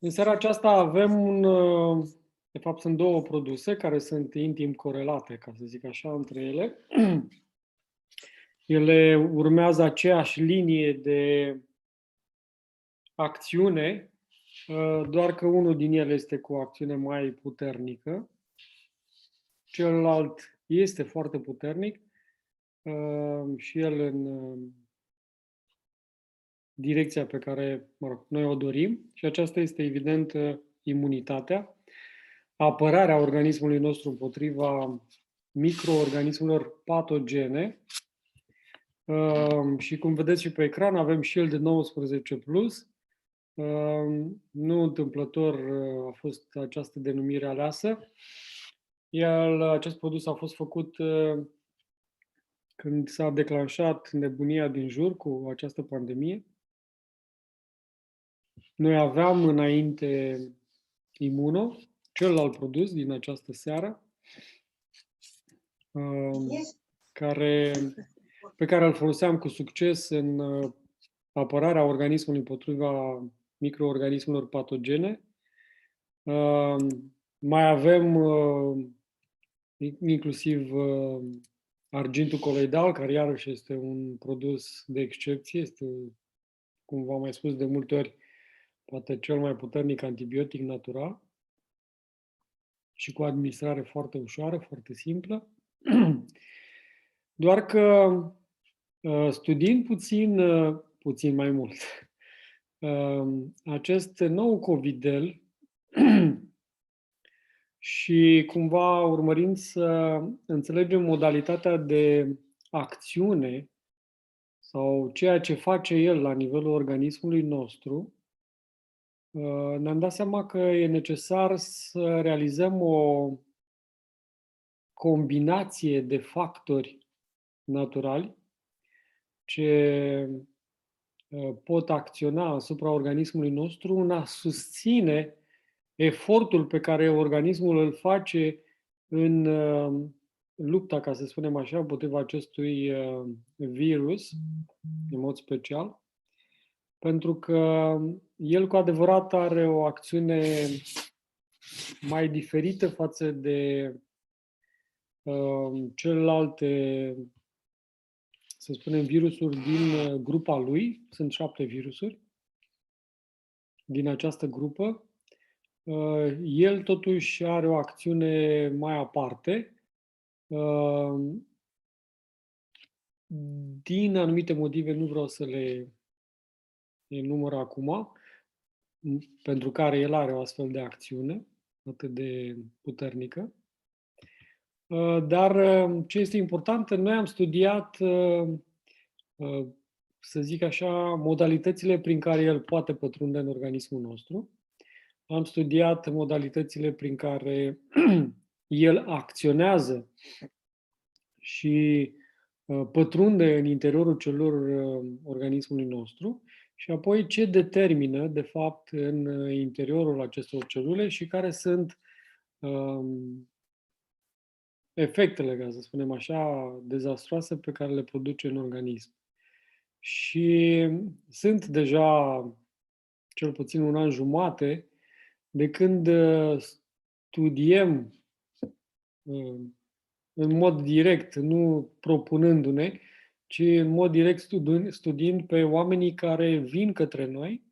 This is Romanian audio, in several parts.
În seara aceasta avem de fapt sunt două produse care sunt intim corelate, ca să zic așa, între ele. Ele urmează aceeași linie de acțiune, doar că unul din ele este cu o acțiune mai puternică, celălalt este foarte puternic și el în direcția pe care, noi o dorim, și aceasta este evident imunitatea, apărarea organismului nostru împotriva microorganismelor patogene. Și cum vedeți și pe ecran, avem Shield 19 Plus. Nu întâmplător a fost această denumire aleasă. Iar acest produs a fost făcut când s-a declanșat nebunia din jur cu această pandemie. Noi aveam înainte Imuno, celălalt produs din această seară, pe care îl foloseam cu succes în apărarea organismului împotriva microorganismelor patogene. Mai avem inclusiv argintul coloidal, care iarăși este un produs de excepție, este, cum v-am mai spus de multe ori, poate cel mai puternic antibiotic natural și cu administrare foarte ușoară, foarte simplă. Doar că studiind puțin mai mult, acest nou Covidel și cumva urmărind să înțelegem modalitatea de acțiune sau ceea ce face el la nivelul organismului nostru, ne-am dat seama că e necesar să realizăm o combinație de factori naturali ce pot acționa asupra organismului nostru în a susține efortul pe care organismul îl face în lupta, ca să spunem așa, împotriva acestui virus, în mod special, pentru că el cu adevărat are o acțiune mai diferită față de celelalte, să spunem, virusuri din grupa lui. Sunt 7 virusuri din această grupă. El totuși are o acțiune mai aparte. Din anumite motive nu vreau să le enumăr acum, pentru care el are o astfel de acțiune atât de puternică. Dar ce este important, noi am studiat, să zic așa, modalitățile prin care el poate pătrunde în organismul nostru. Am studiat modalitățile prin care el acționează și pătrunde în interiorul celulelor organismului nostru și apoi ce determină, de fapt, în interiorul acestor celule și care sunt efectele, ca să spunem așa, dezastroase pe care le produce în organism. Și sunt deja cel puțin un an jumate de când studiem în mod direct, nu propunându-ne, ci în mod direct studiind pe oamenii care vin către noi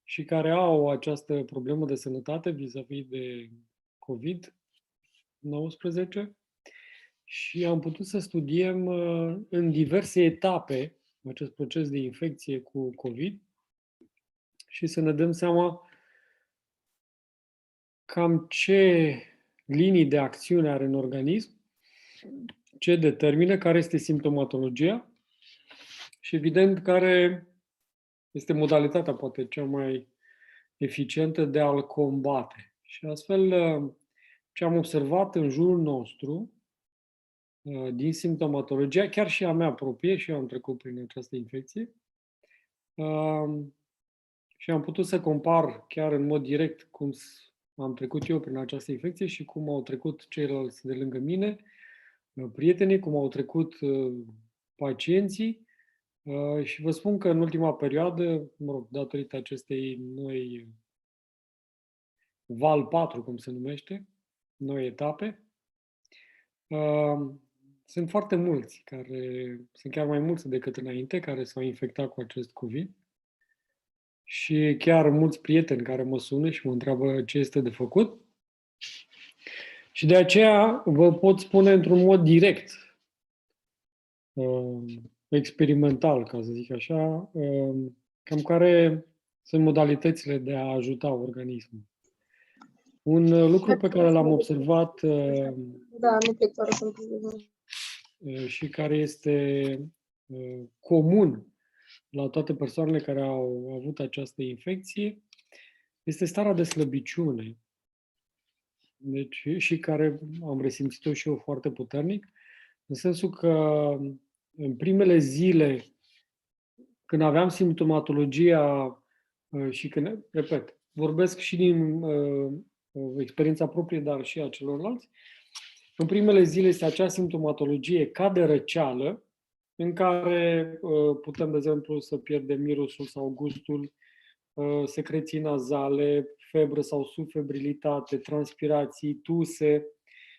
și care au această problemă de sănătate vis-a-vis de COVID-19 și am putut să studiem în diverse etape acest proces de infecție cu COVID și să ne dăm seama cam ce linii de acțiune are în organism, ce determină, care este simptomatologia și, evident, care este modalitatea, poate, cea mai eficientă de a-l combate. Și astfel, ce am observat în jurul nostru, din simptomatologia, chiar și a mea proprie, și eu am trecut prin această infecție, și am putut să compar chiar în mod direct cum am trecut eu prin această infecție și cum au trecut ceilalți de lângă mine, prietenii, cum au trecut pacienții. Și vă spun că în ultima perioadă, datorită acestei noi val 4, cum se numește, noi etape. Sunt foarte mulți sunt chiar mai mulți decât înainte, care s-au infectat cu acest COVID. Și chiar mulți prieteni care mă sună și mă întreabă ce este de făcut. Și de aceea vă pot spune într-un mod direct, experimental, ca să zic așa, cam care sunt modalitățile de a ajuta organismul. Un lucru pe care l-am observat Da, nu plec fără să și care este comun la toate persoanele care au avut această infecție este starea de slăbiciune. Deci, și care am resimțit-o și eu foarte puternic, în sensul că în primele zile, când aveam simptomatologia și când, repet, vorbesc și din experiența proprie, dar și a celorlalți, în primele zile este acea simptomatologie ca de răceală, în care putem, de exemplu, să pierdem mirosul sau gustul, secreții nazale, febră sau subfebrilitate, transpirații, tuse,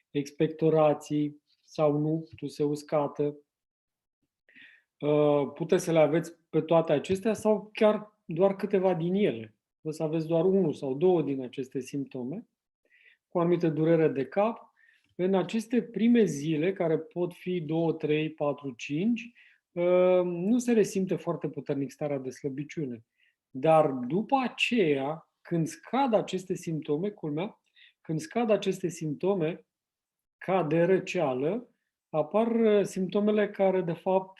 expectorații sau nu, tuse uscată. Puteți să le aveți pe toate acestea sau chiar doar câteva din ele. O să aveți doar unul sau două din aceste simptome, cu o anumită durere de cap. În aceste prime zile, care pot fi 2, 3, 4, 5, nu se resimte foarte puternic starea de slăbiciune. Dar după aceea, când scad aceste simptome, culmea, când scad aceste simptome ca de răceală, apar simptomele care, de fapt,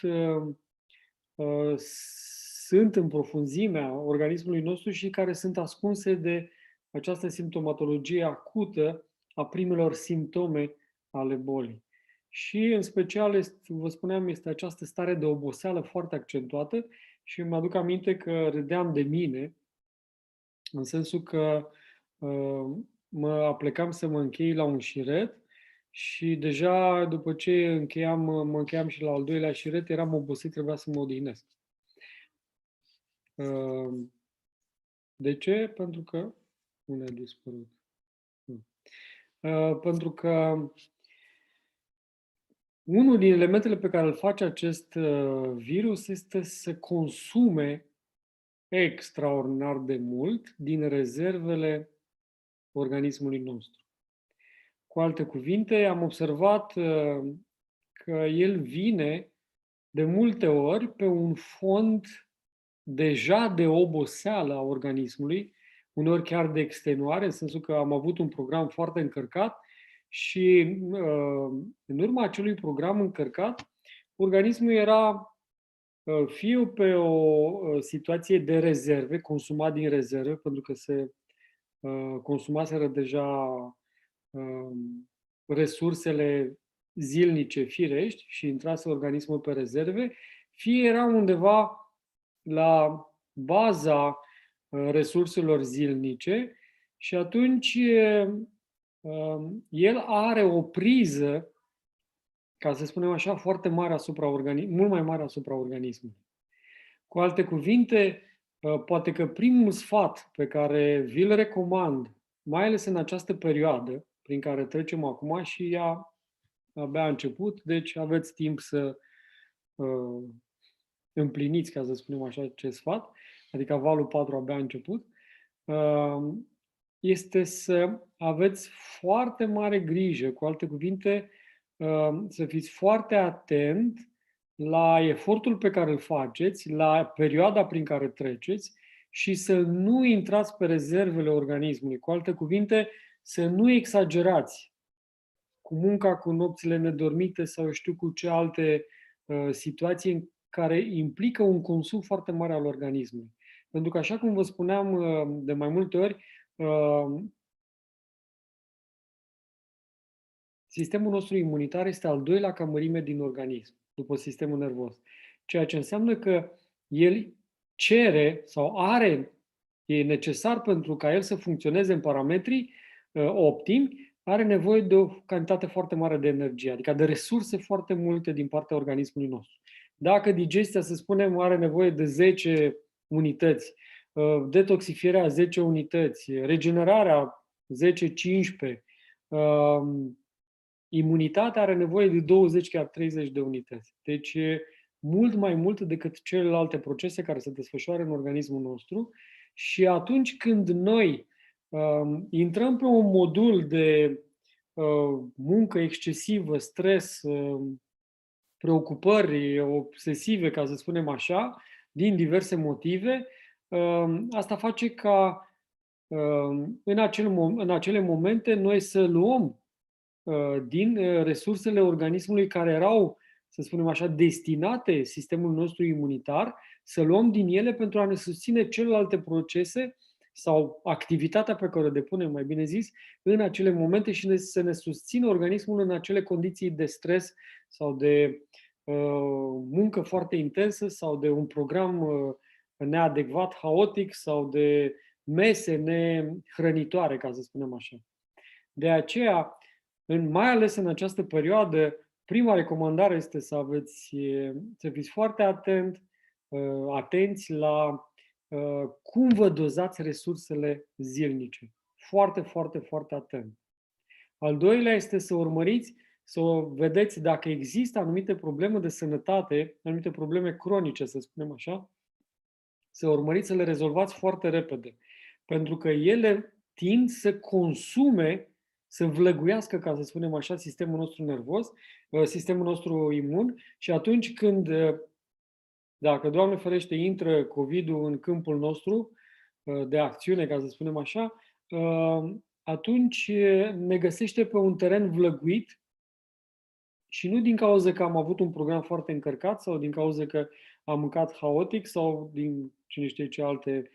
sunt în profunzimea organismului nostru și care sunt ascunse de această simptomatologie acută a primelor simptome ale bolii. Și, în special, vă spuneam, este această stare de oboseală foarte accentuată și îmi aduc aminte că râdeam de mine, în sensul că mă aplecam să mă închei la un șiret și deja după ce mă încheiam și la al doilea șiret, eram obosit, trebuia să mă odihnesc. De ce? Pentru că nu a dispărut. Pentru că unul din elementele pe care îl face acest virus este să consume extraordinar de mult din rezervele organismului nostru. Cu alte cuvinte, am observat că el vine de multe ori pe un fond deja de oboseală a organismului, uneori chiar de extenuare, în sensul că am avut un program foarte încărcat și în urma acelui program încărcat, organismul era fie pe o situație de rezerve, consumat din rezerve, pentru că se consumaseră deja resursele zilnice firești și intrase organismul pe rezerve, fie era undeva la baza resurselor zilnice și atunci el are o priză, ca să spunem așa, foarte mare mult mai mare asupra organismului. Cu alte cuvinte, poate că primul sfat pe care vi-l recomand, mai ales în această perioadă prin care trecem acum și ea abia a început, deci aveți timp să împliniți, ca să spunem așa, acest sfat, adică valul 4 abia a început, este să aveți foarte mare grijă, cu alte cuvinte, să fiți foarte atent la efortul pe care îl faceți, la perioada prin care treceți și să nu intrați pe rezervele organismului. Cu alte cuvinte, să nu exagerați cu munca, cu nopțile nedormite sau știu cu ce alte situații în care implică un consum foarte mare al organismului. Pentru că, așa cum vă spuneam de mai multe ori, sistemul nostru imunitar este al doilea ca mărime din organism, după sistemul nervos. Ceea ce înseamnă că el cere sau e necesar pentru ca el să funcționeze în parametrii optimi, are nevoie de o cantitate foarte mare de energie, adică de resurse foarte multe din partea organismului nostru. Dacă digestia, să spunem, are nevoie de 10 unități, detoxifierea 10 unități, regenerarea 10-15. Imunitatea are nevoie de 20, chiar 30 de unități. Deci e mult mai mult decât celelalte procese care se desfășoară în organismul nostru. Și atunci când noi intrăm pe un modul de muncă excesivă, stres, preocupări obsesive, ca să spunem așa, din diverse motive, asta face ca în acele momente noi să luăm din resursele organismului care erau, să spunem așa, destinate sistemul nostru imunitar, să luăm din ele pentru a ne susține celelalte procese sau activitatea pe care o depunem, mai bine zis, în acele momente și să ne susțină organismul în acele condiții de stres sau de muncă foarte intensă sau de un program neadecvat, haotic sau de mese nehrănitoare, ca să spunem așa. De aceea, mai ales în această perioadă, prima recomandare este să fiți foarte atenți la cum vă dozați resursele zilnice. Foarte, foarte, foarte atent. Al doilea este să urmăriți, să vedeți dacă există anumite probleme de sănătate, anumite probleme cronice, să spunem așa, să urmăriți să le rezolvați foarte repede. Pentru că ele tind să consume, să vlăguiască, ca să spunem așa, sistemul nostru nervos, sistemul nostru imun și atunci când, dacă, Doamne ferește, intră COVID-ul în câmpul nostru de acțiune, ca să spunem așa, atunci ne găsește pe un teren vlăguit și nu din cauza că am avut un program foarte încărcat sau din cauza că am mâncat haotic sau din cine știe ce alte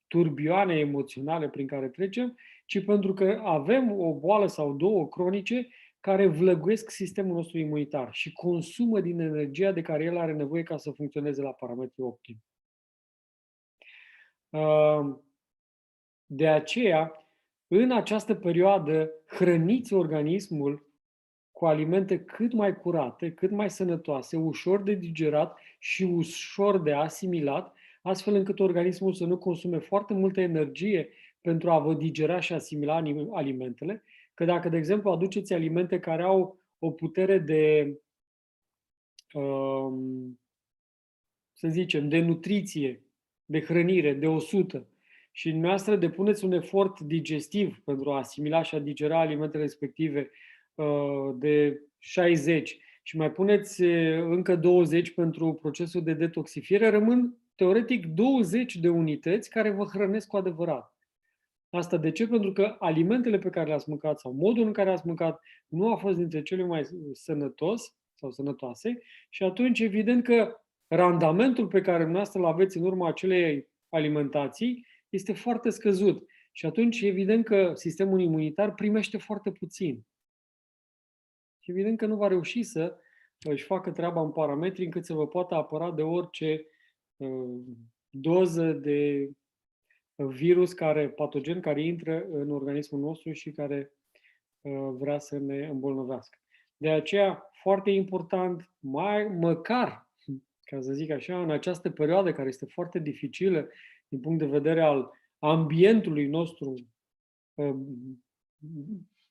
turbioane emoționale prin care trecem, ci pentru că avem o boală sau două cronice care vlăguiesc sistemul nostru imunitar și consumă din energia de care el are nevoie ca să funcționeze la parametri optimi. De aceea, în această perioadă, hrăniți organismul cu alimente cât mai curate, cât mai sănătoase, ușor de digerat și ușor de asimilat, astfel încât organismul să nu consume foarte multă energie pentru a vă digera și asimila alimentele. Că dacă, de exemplu, aduceți alimente care au o putere de, să zicem, de nutriție, de hrănire, de 100, și dumneavoastră depuneți un efort digestiv pentru a asimila și a digera alimentele respective de 60 și mai puneți încă 20 pentru procesul de detoxifiere, rămân teoretic 20 de unități care vă hrănesc cu adevărat. Asta de ce? Pentru că alimentele pe care le-ați mâncat sau modul în care ați mâncat nu a fost dintre cele mai sănătos sau sănătoase și atunci evident că randamentul pe care dumneavoastră îl aveți în urma acelei alimentații este foarte scăzut. Și atunci evident că sistemul imunitar primește foarte puțin. Și evident că nu va reuși să își facă treaba în parametri încât să vă poată apăra de orice doză de virus patogen care intră în organismul nostru și care vrea să ne îmbolnăvească. De aceea, foarte important, măcar, ca să zic așa, în această perioadă care este foarte dificilă din punct de vedere al ambientului nostru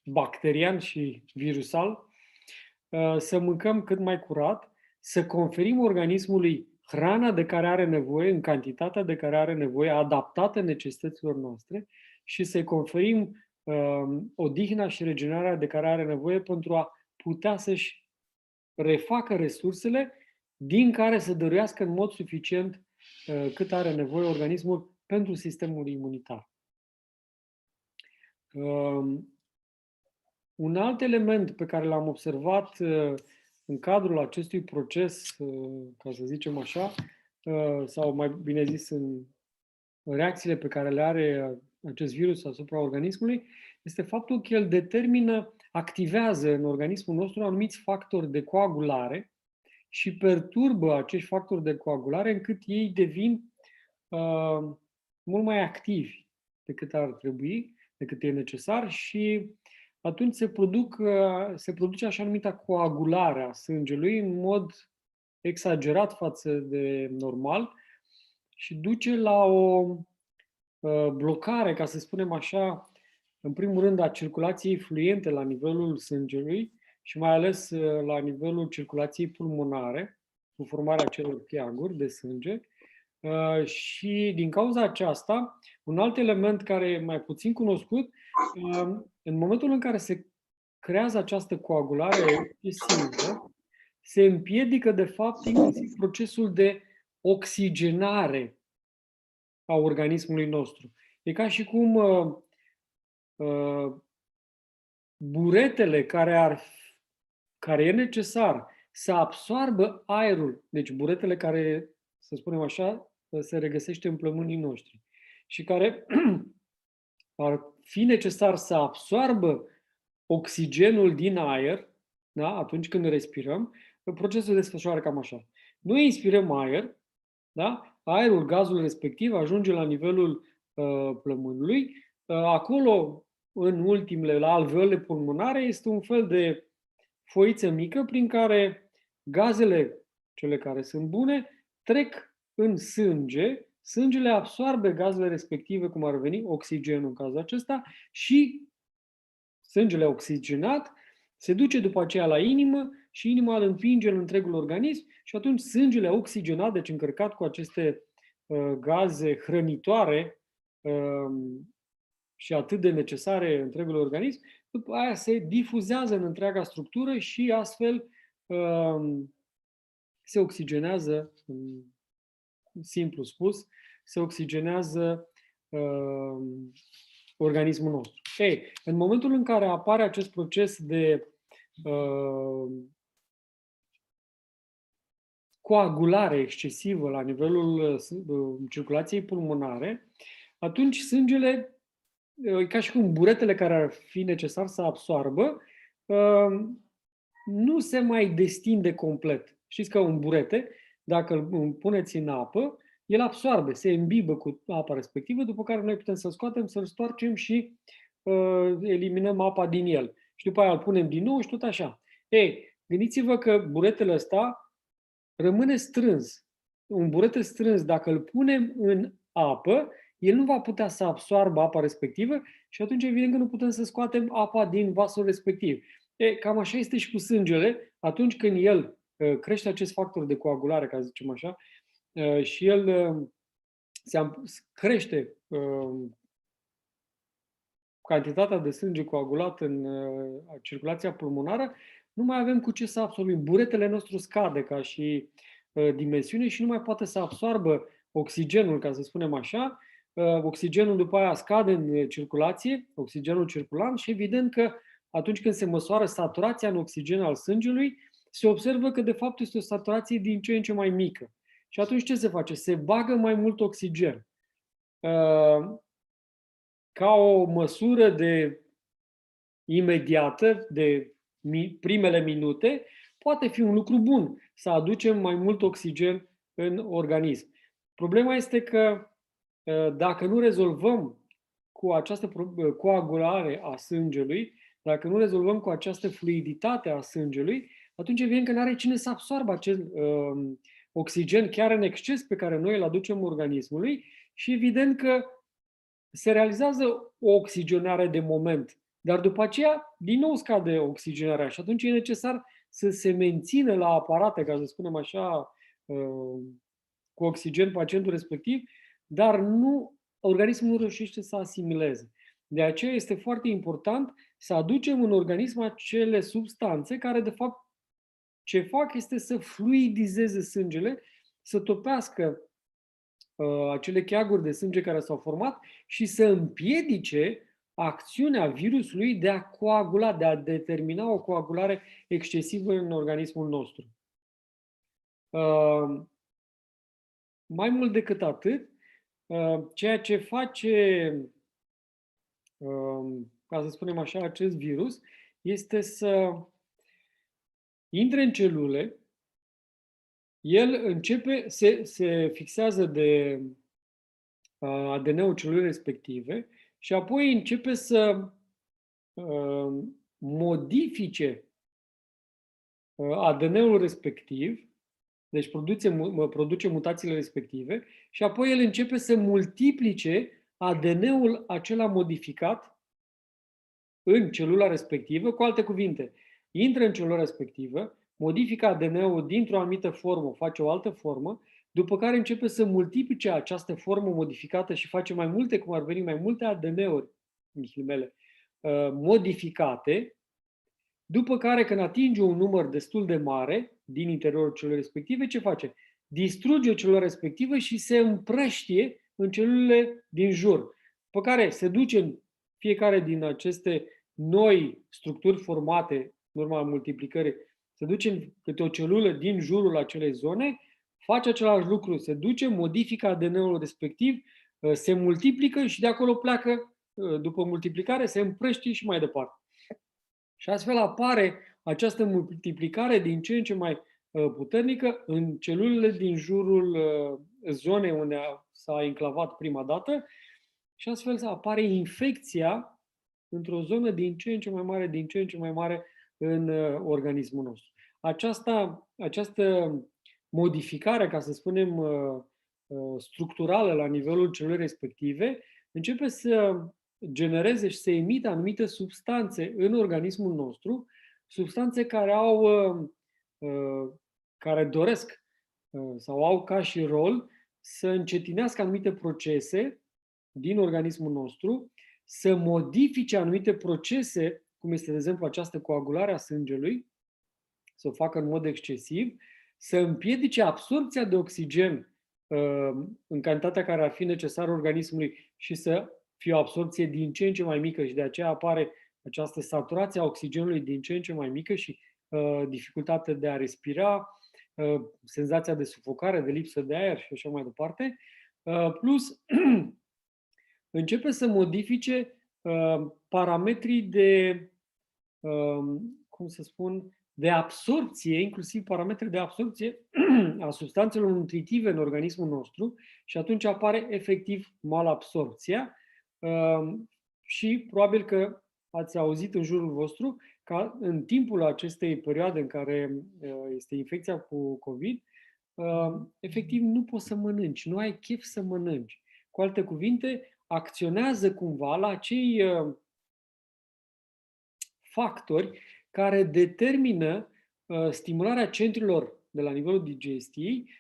bacterian și virusal, să mâncăm cât mai curat, să conferim organismului hrana de care are nevoie, în cantitatea de care are nevoie, adaptată necesităților noastre și să-i conferim odihna și regenerarea de care are nevoie pentru a putea să-și refacă resursele din care să dăruiască în mod suficient cât are nevoie organismul pentru sistemul imunitar. Un alt element pe care l-am observat în cadrul acestui proces, ca să zicem așa, sau mai bine zis în reacțiile pe care le are acest virus asupra organismului, este faptul că el activează în organismul nostru anumiți factori de coagulare și perturbă acești factori de coagulare încât ei devin mult mai activi decât ar trebui, decât e necesar și atunci se produce așa numita coagulare a sângelui în mod exagerat față de normal și duce la o blocare, ca să spunem așa, în primul rând a circulației fluente la nivelul sângelui și mai ales la nivelul circulației pulmonare, cu formarea celor cheaguri de sânge. Și din cauza aceasta, un alt element care e mai puțin cunoscut, în momentul în care se creează această coagulare excesivă, se împiedică, de fapt, inclusiv procesul de oxigenare a organismului nostru. E ca și cum buretele care e necesar să absoarbă aerul, deci buretele care, să spunem așa, se regăsește în plămânii noștri și care ar fi necesar să absoarbă oxigenul din aer, da? Atunci când respirăm, procesul se desfășoară cam așa. Noi inspirăm aer, da? Aerul, gazul respectiv, ajunge la nivelul plămânului. Acolo, în ultimele, la alveolele pulmonare, este un fel de foiță mică prin care gazele, cele care sunt bune, trec în sânge, sângele absorbe gazele respective, cum ar veni oxigenul în cazul acesta, și sângele oxigenat se duce după aceea la inimă și inima îl împinge în întregul organism și atunci sângele oxigenat, deci încărcat cu aceste gaze hrănitoare și atât de necesare întregul organism, după aia se difuzează în întreaga structură și astfel se oxigenează, simplu spus, se oxigenează organismul nostru. Ei, în momentul în care apare acest proces de coagulare excesivă la nivelul circulației pulmonare, atunci sângele, ca și cum buretele care ar fi necesar să absoarbă, nu se mai destinde complet. Știți că un burete, dacă îl puneți în apă, el absorbe, se îmbibă cu apa respectivă, după care noi putem să-l scoatem, să-l stoarcem și eliminăm apa din el. Și după aia îl punem din nou și tot așa. Ei, gândiți-vă că buretele ăsta rămâne strâns. Un burete strâns, dacă îl punem în apă, el nu va putea să absoarbă apa respectivă și atunci evident că nu putem să scoatem apa din vasul respectiv. Cam așa este și cu sângele, atunci când el crește acest factor de coagulare, ca să zicem așa, și el crește cantitatea de sânge coagulat în circulația pulmonară, nu mai avem cu ce să absorbim. Buretele nostru scade ca și dimensiune și nu mai poate să absoarbă oxigenul, ca să spunem așa. Oxigenul după aia scade în circulație, oxigenul circulant, și evident că atunci când se măsoară saturația în oxigen al sângelui, se observă că de fapt este o saturație din ce în ce mai mică. Și atunci ce se face? Se bagă mai mult oxigen. Ca o măsură de imediată, de primele minute, poate fi un lucru bun să aducem mai mult oxigen în organism. Problema este că dacă nu rezolvăm cu această coagulare a sângelui, dacă nu rezolvăm cu această fluiditate a sângelui, atunci evident că nu are cine să absoarbă acel oxigen chiar în exces pe care noi îl aducem organismului și evident că se realizează o oxigenare de moment, dar după aceea din nou scade oxigenarea și atunci e necesar să se mențină la aparate, ca să spunem așa, cu oxigen pacientul respectiv, dar organismul nu reușește să asimileze. De aceea este foarte important să aducem în organism acele substanțe care, de fapt, ce fac este să fluidizeze sângele, să topească acele cheaguri de sânge care s-au format și să împiedice acțiunea virusului de a coagula, de a determina o coagulare excesivă în organismul nostru. Mai mult decât atât, ceea ce face, ca să spunem așa, acest virus, este să intre în celule, el începe, se fixează de ADN-ul celulei respective și apoi începe să modifice ADN-ul respectiv, deci produce mutațiile respective și apoi el începe să multiplice ADN-ul acela modificat în celula respectivă, cu alte cuvinte, intră în celula respectivă, modifică ADN-ul dintr-o anumită formă, face o altă formă, după care începe să multiplice această formă modificată și face mai multe, cum ar veni, mai multe ADN-uri, modificate, după care, când atinge un număr destul de mare din interiorul celulei respective, ce face? Distruge celula respectivă și se împrăștie în celulele din jur, pe care se duce în fiecare din aceste noi structuri formate în urma multiplicării, se duce în câte o celulă din jurul acelei zone, face același lucru, se duce, modifică ADN-ul respectiv, se multiplică și de acolo pleacă, după multiplicare, se împrăștie și mai departe. Și astfel apare această multiplicare din ce în ce mai puternică în celulele din jurul zonei unde s-a enclavat prima dată și astfel apare infecția într-o zonă din ce în ce mai mare, din ce în ce mai mare în organismul nostru. Această modificare, ca să spunem, structurală la nivelul celulei respective, începe să genereze și să emită anumite substanțe în organismul nostru, substanțe care doresc sau au ca și rol să încetinească anumite procese din organismul nostru, să modifice anumite procese, cum este, de exemplu, această coagulare a sângelui, să o facă în mod excesiv, să împiedice absorbția de oxigen în cantitatea care ar fi necesară organismului și să fie o absorbție din ce în ce mai mică și de aceea apare această saturație a oxigenului din ce în ce mai mică și dificultatea de a respira, senzația de sufocare, de lipsă de aer și așa mai departe. Plus, începe să modifice parametrii de, cum să spun, de absorpție, inclusiv parametri de absorpție a substanțelor nutritive în organismul nostru și atunci apare efectiv malabsorpția și probabil că ați auzit în jurul vostru că în timpul acestei perioade în care este infecția cu COVID, efectiv nu poți să mănânci, nu ai chef să mănânci. Cu alte cuvinte, acționează cumva la acei factori care determină stimularea centrilor de la nivelul digestiei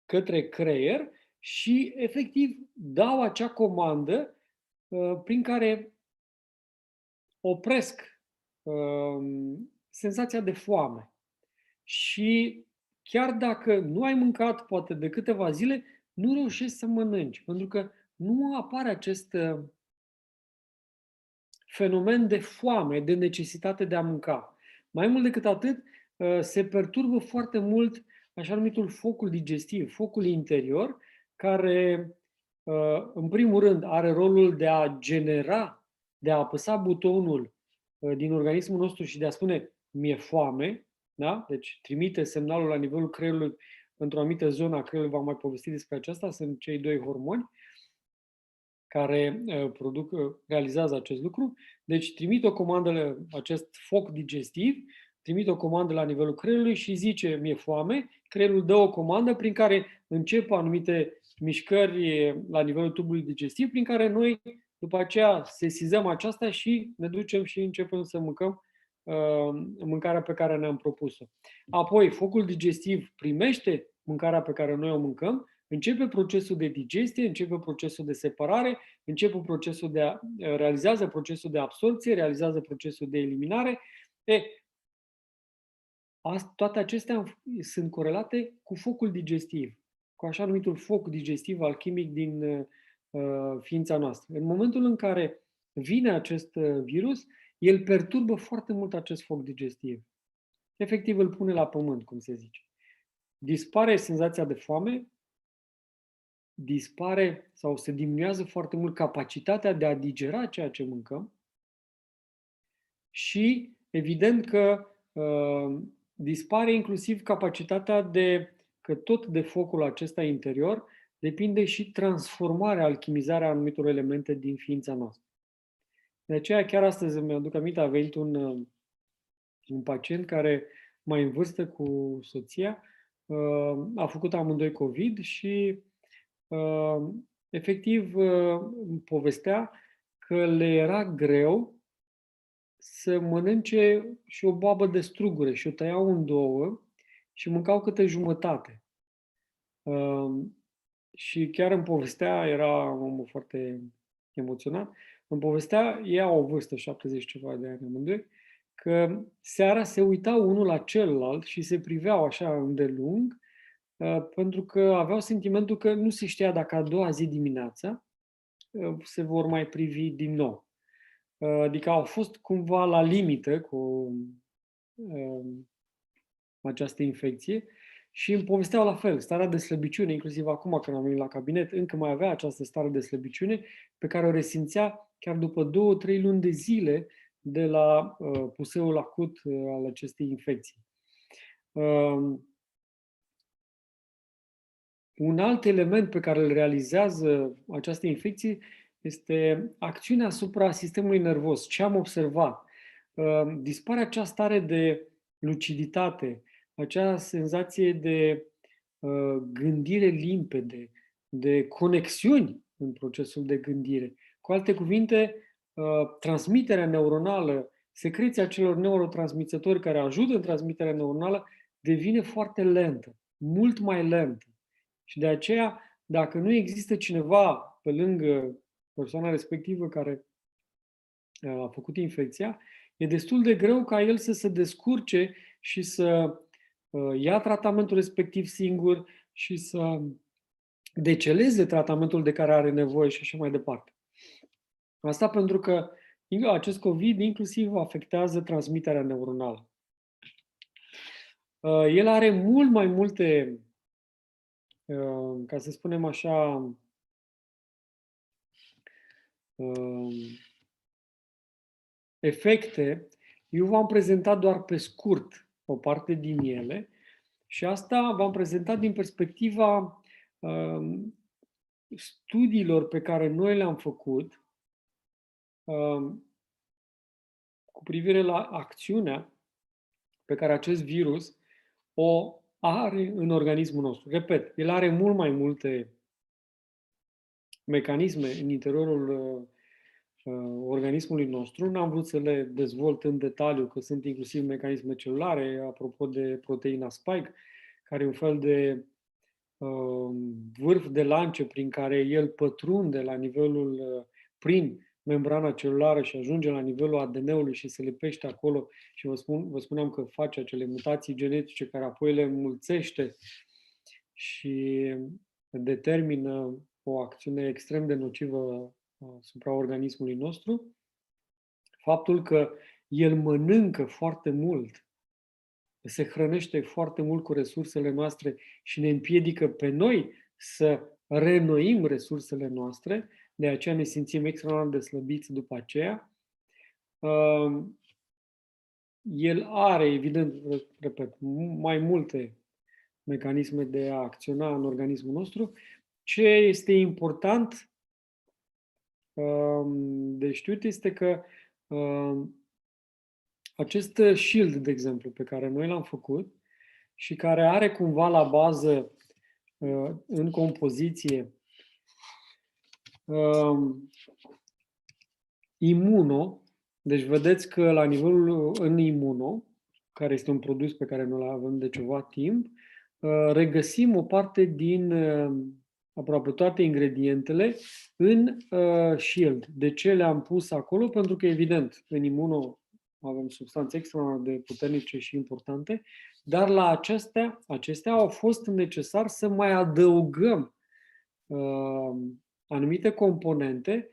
către creier și efectiv dau acea comandă prin care opresc senzația de foame. Și chiar dacă nu ai mâncat poate de câteva zile, nu reușești să mănânci, pentru că nu apare acest fenomen de foame, de necesitate de a mânca. Mai mult decât atât, se perturbă foarte mult așa numitul focul digestiv, focul interior, care, în primul rând, are rolul de a genera, de a apăsa butonul din organismul nostru și de a spune mi-e foame, da? Deci trimite semnalul la nivelul creierului într-o anumită zonă a creierului, v-am mai povestit despre aceasta, sunt cei doi hormoni care realizează acest lucru. Deci trimit o comandă, acest foc digestiv, trimit o comandă la nivelul creierului și zice mi-e foame, creierul dă o comandă prin care încep anumite mișcări la nivelul tubului digestiv, prin care noi după aceea sesizăm aceasta și ne ducem și începem să mâncăm mâncarea pe care ne-am propus-o. Apoi, focul digestiv primește mâncarea pe care noi o mâncăm, începe procesul de digestie, începe procesul de separare, realizează procesul de absorpție, realizează procesul de eliminare. Toate acestea sunt corelate cu focul digestiv, cu așa numitul foc digestiv alchimic din ființa noastră. În momentul în care vine acest virus, el perturbă foarte mult acest foc digestiv. Efectiv îl pune la pământ, cum se zice. Dispare senzația de foame, dispare sau se diminuează foarte mult capacitatea de a digera ceea ce mâncăm și evident că dispare inclusiv capacitatea că tot de focul acesta interior depinde și transformarea, alchimizarea anumitor elemente din ființa noastră. De aceea chiar astăzi îmi aduc aminte, a venit un pacient care mai în vârstă cu soția, a făcut amândoi COVID și efectiv îmi povestea că le era greu să mănânce și o boabă de strugure și o tăiau în două și mâncau câte jumătate. Și chiar îmi povestea, era omul foarte emoționat, îmi povestea, ei au o vârstă, 70 ceva de ani amândoi, că seara se uitau unul la celălalt și se priveau așa îndelung, pentru că aveau sentimentul că nu se știa dacă a doua zi dimineața se vor mai privi din nou. Adică au fost cumva la limită cu această infecție și îmi povesteau la fel, starea de slăbiciune, inclusiv acum când am venit la cabinet, încă mai avea această stare de slăbiciune pe care o resimțea chiar după 2-3 luni de zile de la puseul acut al acestei infecții. Un alt element pe care îl realizează această infecție este acțiunea asupra sistemului nervos. Ce am observat? Dispare acea stare de luciditate, acea senzație de gândire limpede, de conexiuni în procesul de gândire. Cu alte cuvinte, transmiterea neuronală, secreția celor neurotransmițători care ajută în transmiterea neuronală devine foarte lentă, mult mai lentă. Și de aceea, dacă nu există cineva pe lângă persoana respectivă care a făcut infecția, e destul de greu ca el să se descurce și să ia tratamentul respectiv singur și să deceleze tratamentul de care are nevoie și așa mai departe. Asta pentru că acest COVID inclusiv afectează transmiterea neuronală. El are mult mai multe, ca să spunem așa, efecte. Eu v-am prezentat doar pe scurt o parte din ele și asta v-am prezentat din perspectiva studiilor pe care noi le-am făcut cu privire la acțiunea pe care acest virus o are în organismul nostru. Repet, el are mult mai multe mecanisme în interiorul organismului nostru. N-am vrut să le dezvolt în detaliu, că sunt inclusiv mecanisme celulare, apropo de proteina spike, care e un fel de vârf de lance prin care el pătrunde la nivelul, prin membrana celulară și ajunge la nivelul ADN-ului și se lipește acolo și vă spuneam că face acele mutații genetice care apoi le înmulțește și determină o acțiune extrem de nocivă asupra organismului nostru. Faptul că el mănâncă foarte mult, se hrănește foarte mult cu resursele noastre și ne împiedică pe noi să reînnoim resursele noastre, de aceea ne simțim extraordinar de slăbiți după aceea. El are, evident, repet, mai multe mecanisme de a acționa în organismul nostru. Ce este important de știut este că acest shield, de exemplu, pe care noi l-am făcut și care are cumva la bază în compoziție imuno, deci vedeți că la nivelul în imuno, care este un produs pe care noi îl avem de ceva timp, regăsim o parte din aproape toate ingredientele în shield. De ce le-am pus acolo? Pentru că, evident, în imuno avem substanțe extraordinar de puternice și importante, dar la acestea au fost necesar să mai adăugăm anumite componente,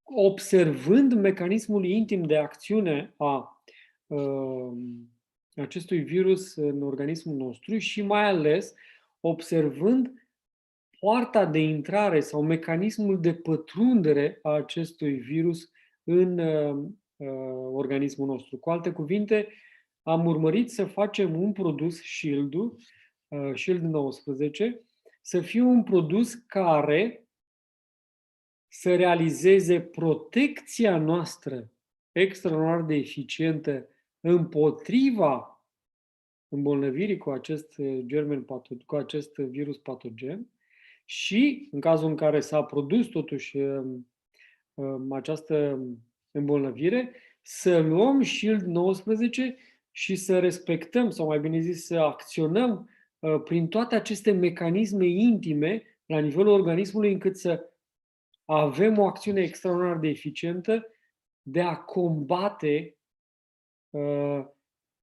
observând mecanismul intim de acțiune a acestui virus în organismul nostru și mai ales observând poarta de intrare sau mecanismul de pătrundere a acestui virus în organismul nostru. Cu alte cuvinte, am urmărit să facem un produs Shield 19, să fie un produs care să realizeze protecția noastră extraordinar de eficientă împotriva îmbolnăvirii cu acest virus patogen și, în cazul în care s-a produs totuși această îmbolnăvire, să luăm Shield 19 și să respectăm, sau mai bine zis, să acționăm prin toate aceste mecanisme intime la nivelul organismului, încât să avem o acțiune extraordinar de eficientă de a combate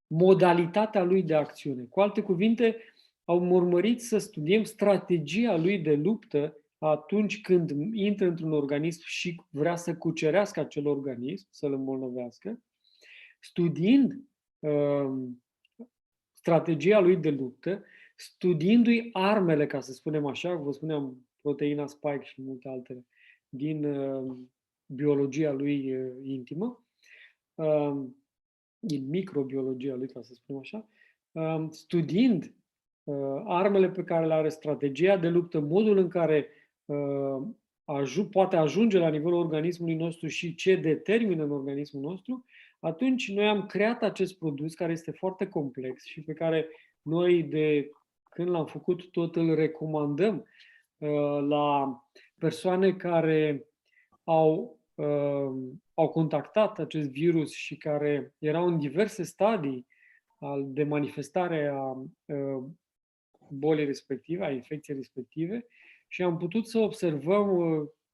modalitatea lui de acțiune. Cu alte cuvinte, au urmărit să studiem strategia lui de luptă atunci când intră într-un organism și vrea să cucerească acel organism, să-l îmbolnăvească, studiind strategia lui de luptă, studiindu-i armele, ca să spunem așa, vă spuneam, proteina spike și multe altele din biologia lui intimă, din microbiologia lui, ca să spunem așa, studiind armele pe care le are, strategia de luptă, modul în care poate ajunge la nivelul organismului nostru și ce determină în organismul nostru, atunci noi am creat acest produs care este foarte complex și pe care noi, de când l-am făcut, tot îl recomandăm la persoane care au contactat acest virus și care erau în diverse stadii de manifestare a bolii respective, a infecției respective, și am putut să observăm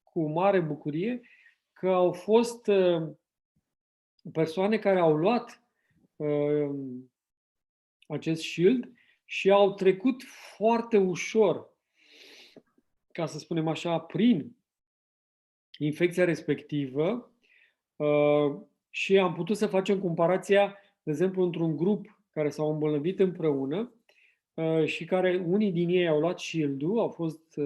cu mare bucurie că au fost persoane care au luat acest Shield și au trecut foarte ușor, ca să spunem așa, prin infecția respectivă și am putut să facem comparația, de exemplu, într-un grup care s-au îmbolnăvit împreună și care unii din ei au luat Shield-ul, au fost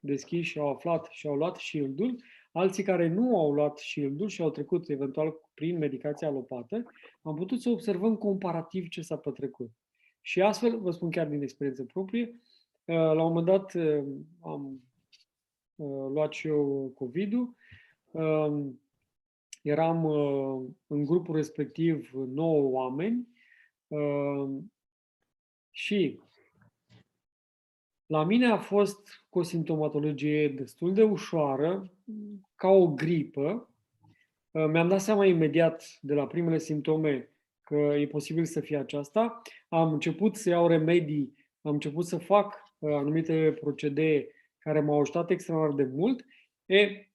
deschiși și au aflat și au luat Shield-ul, alții care nu au luat Shield-ul și au trecut eventual prin medicația alopată, am putut să observăm comparativ ce s-a petrecut. Și astfel, vă spun chiar din experiență proprie, la un moment dat am luat și eu COVID-ul, eram în grupul respectiv 9 oameni și la mine a fost cu o simptomatologie destul de ușoară, ca o gripă. Mi-am dat seama imediat de la primele simptome că e posibil să fie aceasta. Am început să iau remedii, am început să fac anumite procedee care m-au ajutat extraordinar de mult.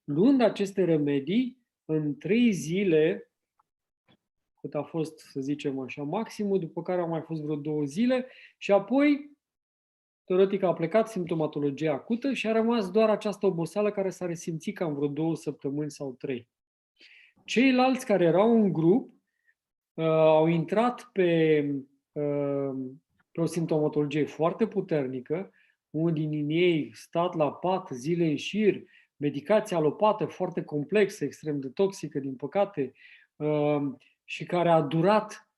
Luând aceste remedii, în 3 zile, cât a fost, să zicem așa, maximul, după care au mai fost vreo 2 zile și apoi, teoretic, a plecat simptomatologia acută și a rămas doar această oboseală care s-a resimțit cam vreo 2 săptămâni sau 3. Ceilalți care erau în grup au intrat pe o simptomatologie foarte puternică, unul din ei stat la pat zile în șir, medicație alopată foarte complexă, extrem de toxică, din păcate, și care a durat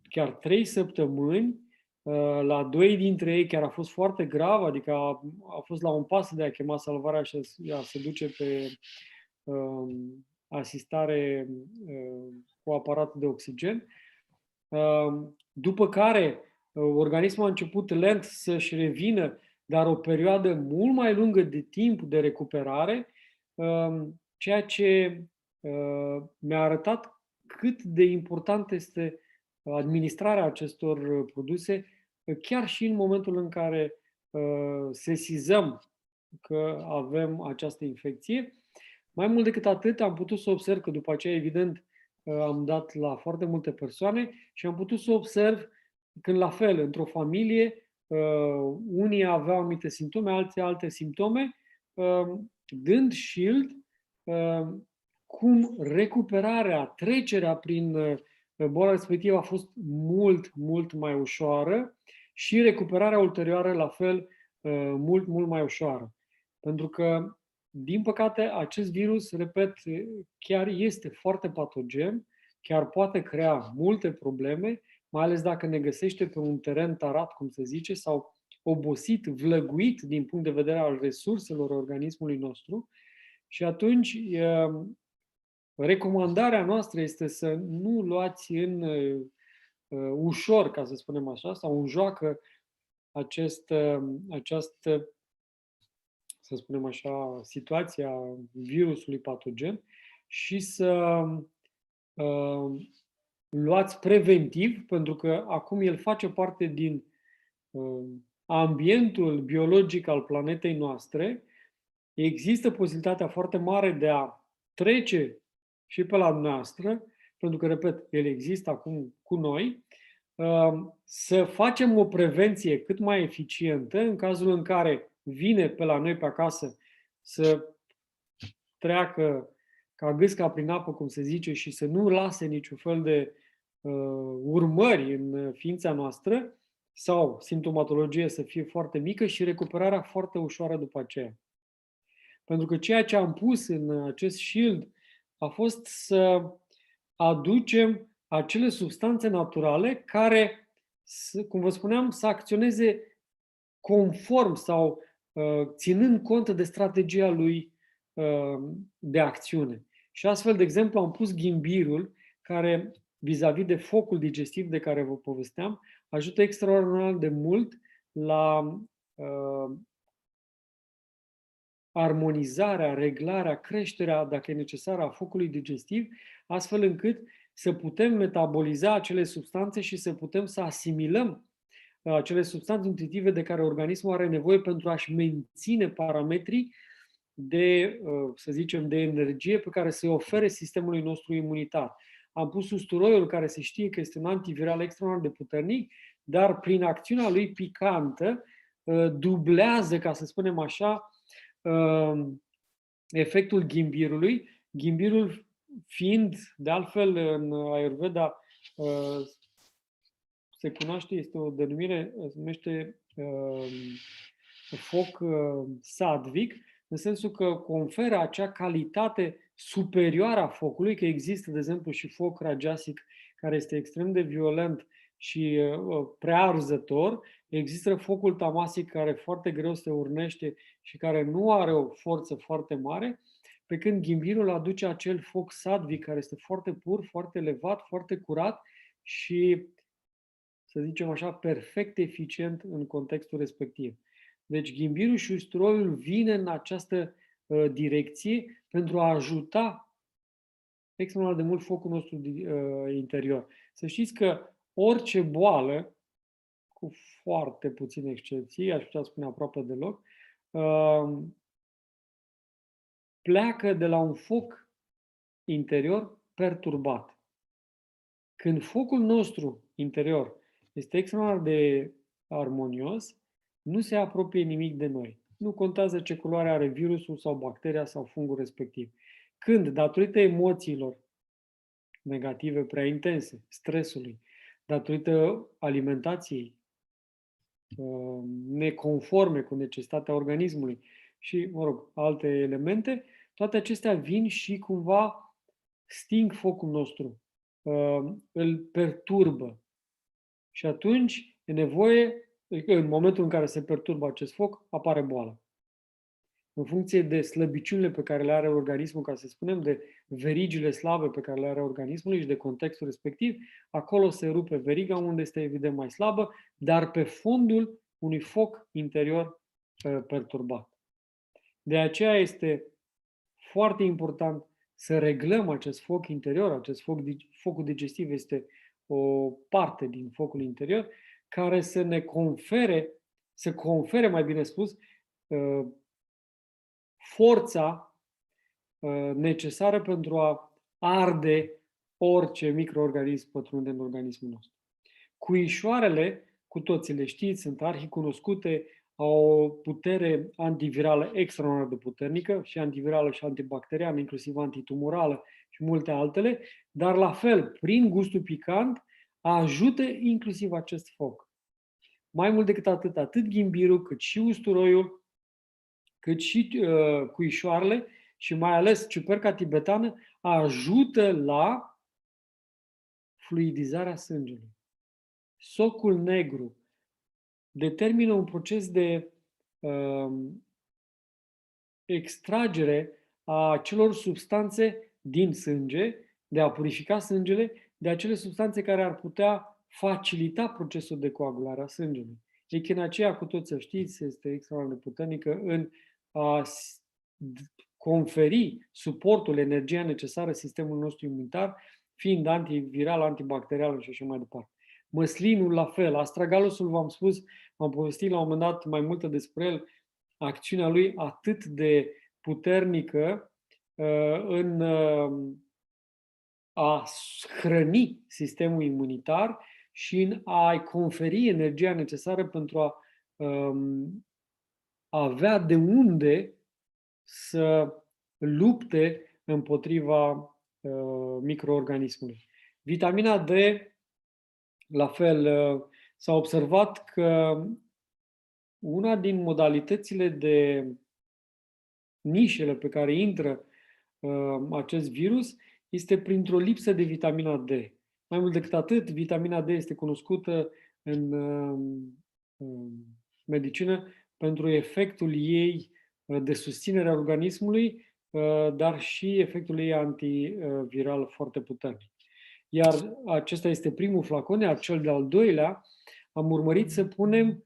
chiar 3 săptămâni. La 2 dintre ei chiar a fost foarte grav, adică a fost la un pas de a chema salvarea și a se duce pe asistare cu aparat de oxigen. După care organismul a început lent să-și revină, dar o perioadă mult mai lungă de timp de recuperare, ceea ce mi-a arătat cât de important este administrarea acestor produse, chiar și în momentul în care sesizăm că avem această infecție. Mai mult decât atât, am putut să observ că după aceea, evident, am dat la foarte multe persoane și am putut să observ când, la fel, într-o familie, unii aveau anumite simptome, alții alte simptome, dând Shield, cum recuperarea, trecerea prin boala respectivă a fost mult, mult mai ușoară și recuperarea ulterioară, la fel, mult, mult mai ușoară. Pentru că, din păcate, acest virus, repet, chiar este foarte patogen, chiar poate crea multe probleme, mai ales dacă ne găsește pe un teren tarat, cum se zice, sau obosit, vlăguit din punct de vedere al resurselor organismului nostru. Și atunci, recomandarea noastră este să nu luați în ușor, ca să spunem așa, sau în joacă această să spunem așa, situația virusului patogen și să luați preventiv, pentru că acum el face parte din ambientul biologic al planetei noastre. Există posibilitatea foarte mare de a trece și pe la noastră, pentru că, repet, el există acum cu noi, să facem o prevenție cât mai eficientă în cazul în care vine pe la noi pe acasă să treacă ca gâsca prin apă, cum se zice, și să nu lase niciun fel de urmări în ființa noastră, sau simptomatologie să fie foarte mică și recuperarea foarte ușoară după aceea. Pentru că ceea ce am pus în acest shield a fost să aducem acele substanțe naturale care, cum vă spuneam, să acționeze conform sau ținând cont de strategia lui de acțiune. Și astfel, de exemplu, am pus ghimbirul, care, vis-a-vis de focul digestiv de care vă povesteam, ajută extraordinar de mult la armonizarea, reglarea, creșterea, dacă e necesară, a focului digestiv, astfel încât să putem metaboliza acele substanțe și să putem să asimilăm acele substanțe nutritive de care organismul are nevoie pentru a-și menține parametrii de, să zicem, de energie pe care să-i ofere sistemului nostru imunitar. Am pus usturoiul, care se știe că este un antiviral extraordinar de puternic, dar prin acțiunea lui picantă dublează, ca să spunem așa, efectul ghimbirului. Ghimbirul fiind, de altfel, în Ayurveda se cunoaște, este o denumire, se numește foc sadvic, în sensul că conferă acea calitate superioară a focului, că există, de exemplu, și foc rajasic, care este extrem de violent și prea arzător. Există focul tamasic, care foarte greu se urnește și care nu are o forță foarte mare, pe când ghimbirul aduce acel foc sadvic, care este foarte pur, foarte elevat, foarte curat și, să zicem așa, perfect eficient în contextul respectiv. Deci ghimbirul și usturoiul vin în această direcție pentru a ajuta extraordinar de mult focul nostru interior. Să știți că orice boală, cu foarte puține excepții, aș putea spune aproape deloc, pleacă de la un foc interior perturbat. Când focul nostru interior este extraordinar de armonios, nu se apropie nimic de noi. Nu contează ce culoare are virusul sau bacteria sau fungul respectiv. Când, datorită emoțiilor negative prea intense, stresului, datorită alimentației neconforme cu necesitatea organismului și, mă rog, alte elemente, toate acestea vin și cumva sting focul nostru, îl perturbă. Și atunci e nevoie, în momentul în care se perturbă acest foc, apare boala. În funcție de slăbiciunile pe care le are organismul, ca să spunem, de verigile slabe pe care le are organismul și de contextul respectiv, acolo se rupe veriga unde este evident mai slabă, dar pe fondul unui foc interior perturbat. De aceea este foarte important să reglăm acest foc interior, focul digestiv este o parte din focul interior, care să ne confere, mai bine spus, forța necesară pentru a arde orice microorganism pătrunde în organismul nostru. Cuișoarele, cu toții le știți, sunt arhicunoscute, au o putere antivirală extraordinar de puternică, și antivirală și antibacteriană, inclusiv antitumorală și multe altele, dar la fel, prin gustul picant, ajută inclusiv acest foc. Mai mult decât atât ghimbirul, cât și usturoiul, cât și cuișoarele și mai ales ciuperca tibetană ajută la fluidizarea sângelui. Socul negru determină un proces de extragere a acelor substanțe din sânge, de a purifica sângele, de acele substanțe care ar putea facilita procesul de coagulare a sângelui. Echinaceea, cu toți să știți, este extraordinar de puternică în a conferi suportul, energia necesară sistemului nostru imunitar, fiind antiviral, antibacterial și așa mai departe. Măslinul la fel, astragalusul, v-am spus, am povestit la un moment dat mai multe despre el, acțiunea lui atât de puternică în a hrăni sistemul imunitar și în a-i conferi energia necesară pentru a avea de unde să lupte împotriva microorganismului. Vitamina D, la fel, s-a observat că una din modalitățile de nișele pe care intră acest virus este printr-o lipsă de vitamina D. Mai mult decât atât, vitamina D este cunoscută în medicină pentru efectul ei de susținere a organismului, dar și efectul ei antiviral foarte puternic. Iar acesta este primul flacon, iar cel de-al doilea am urmărit să punem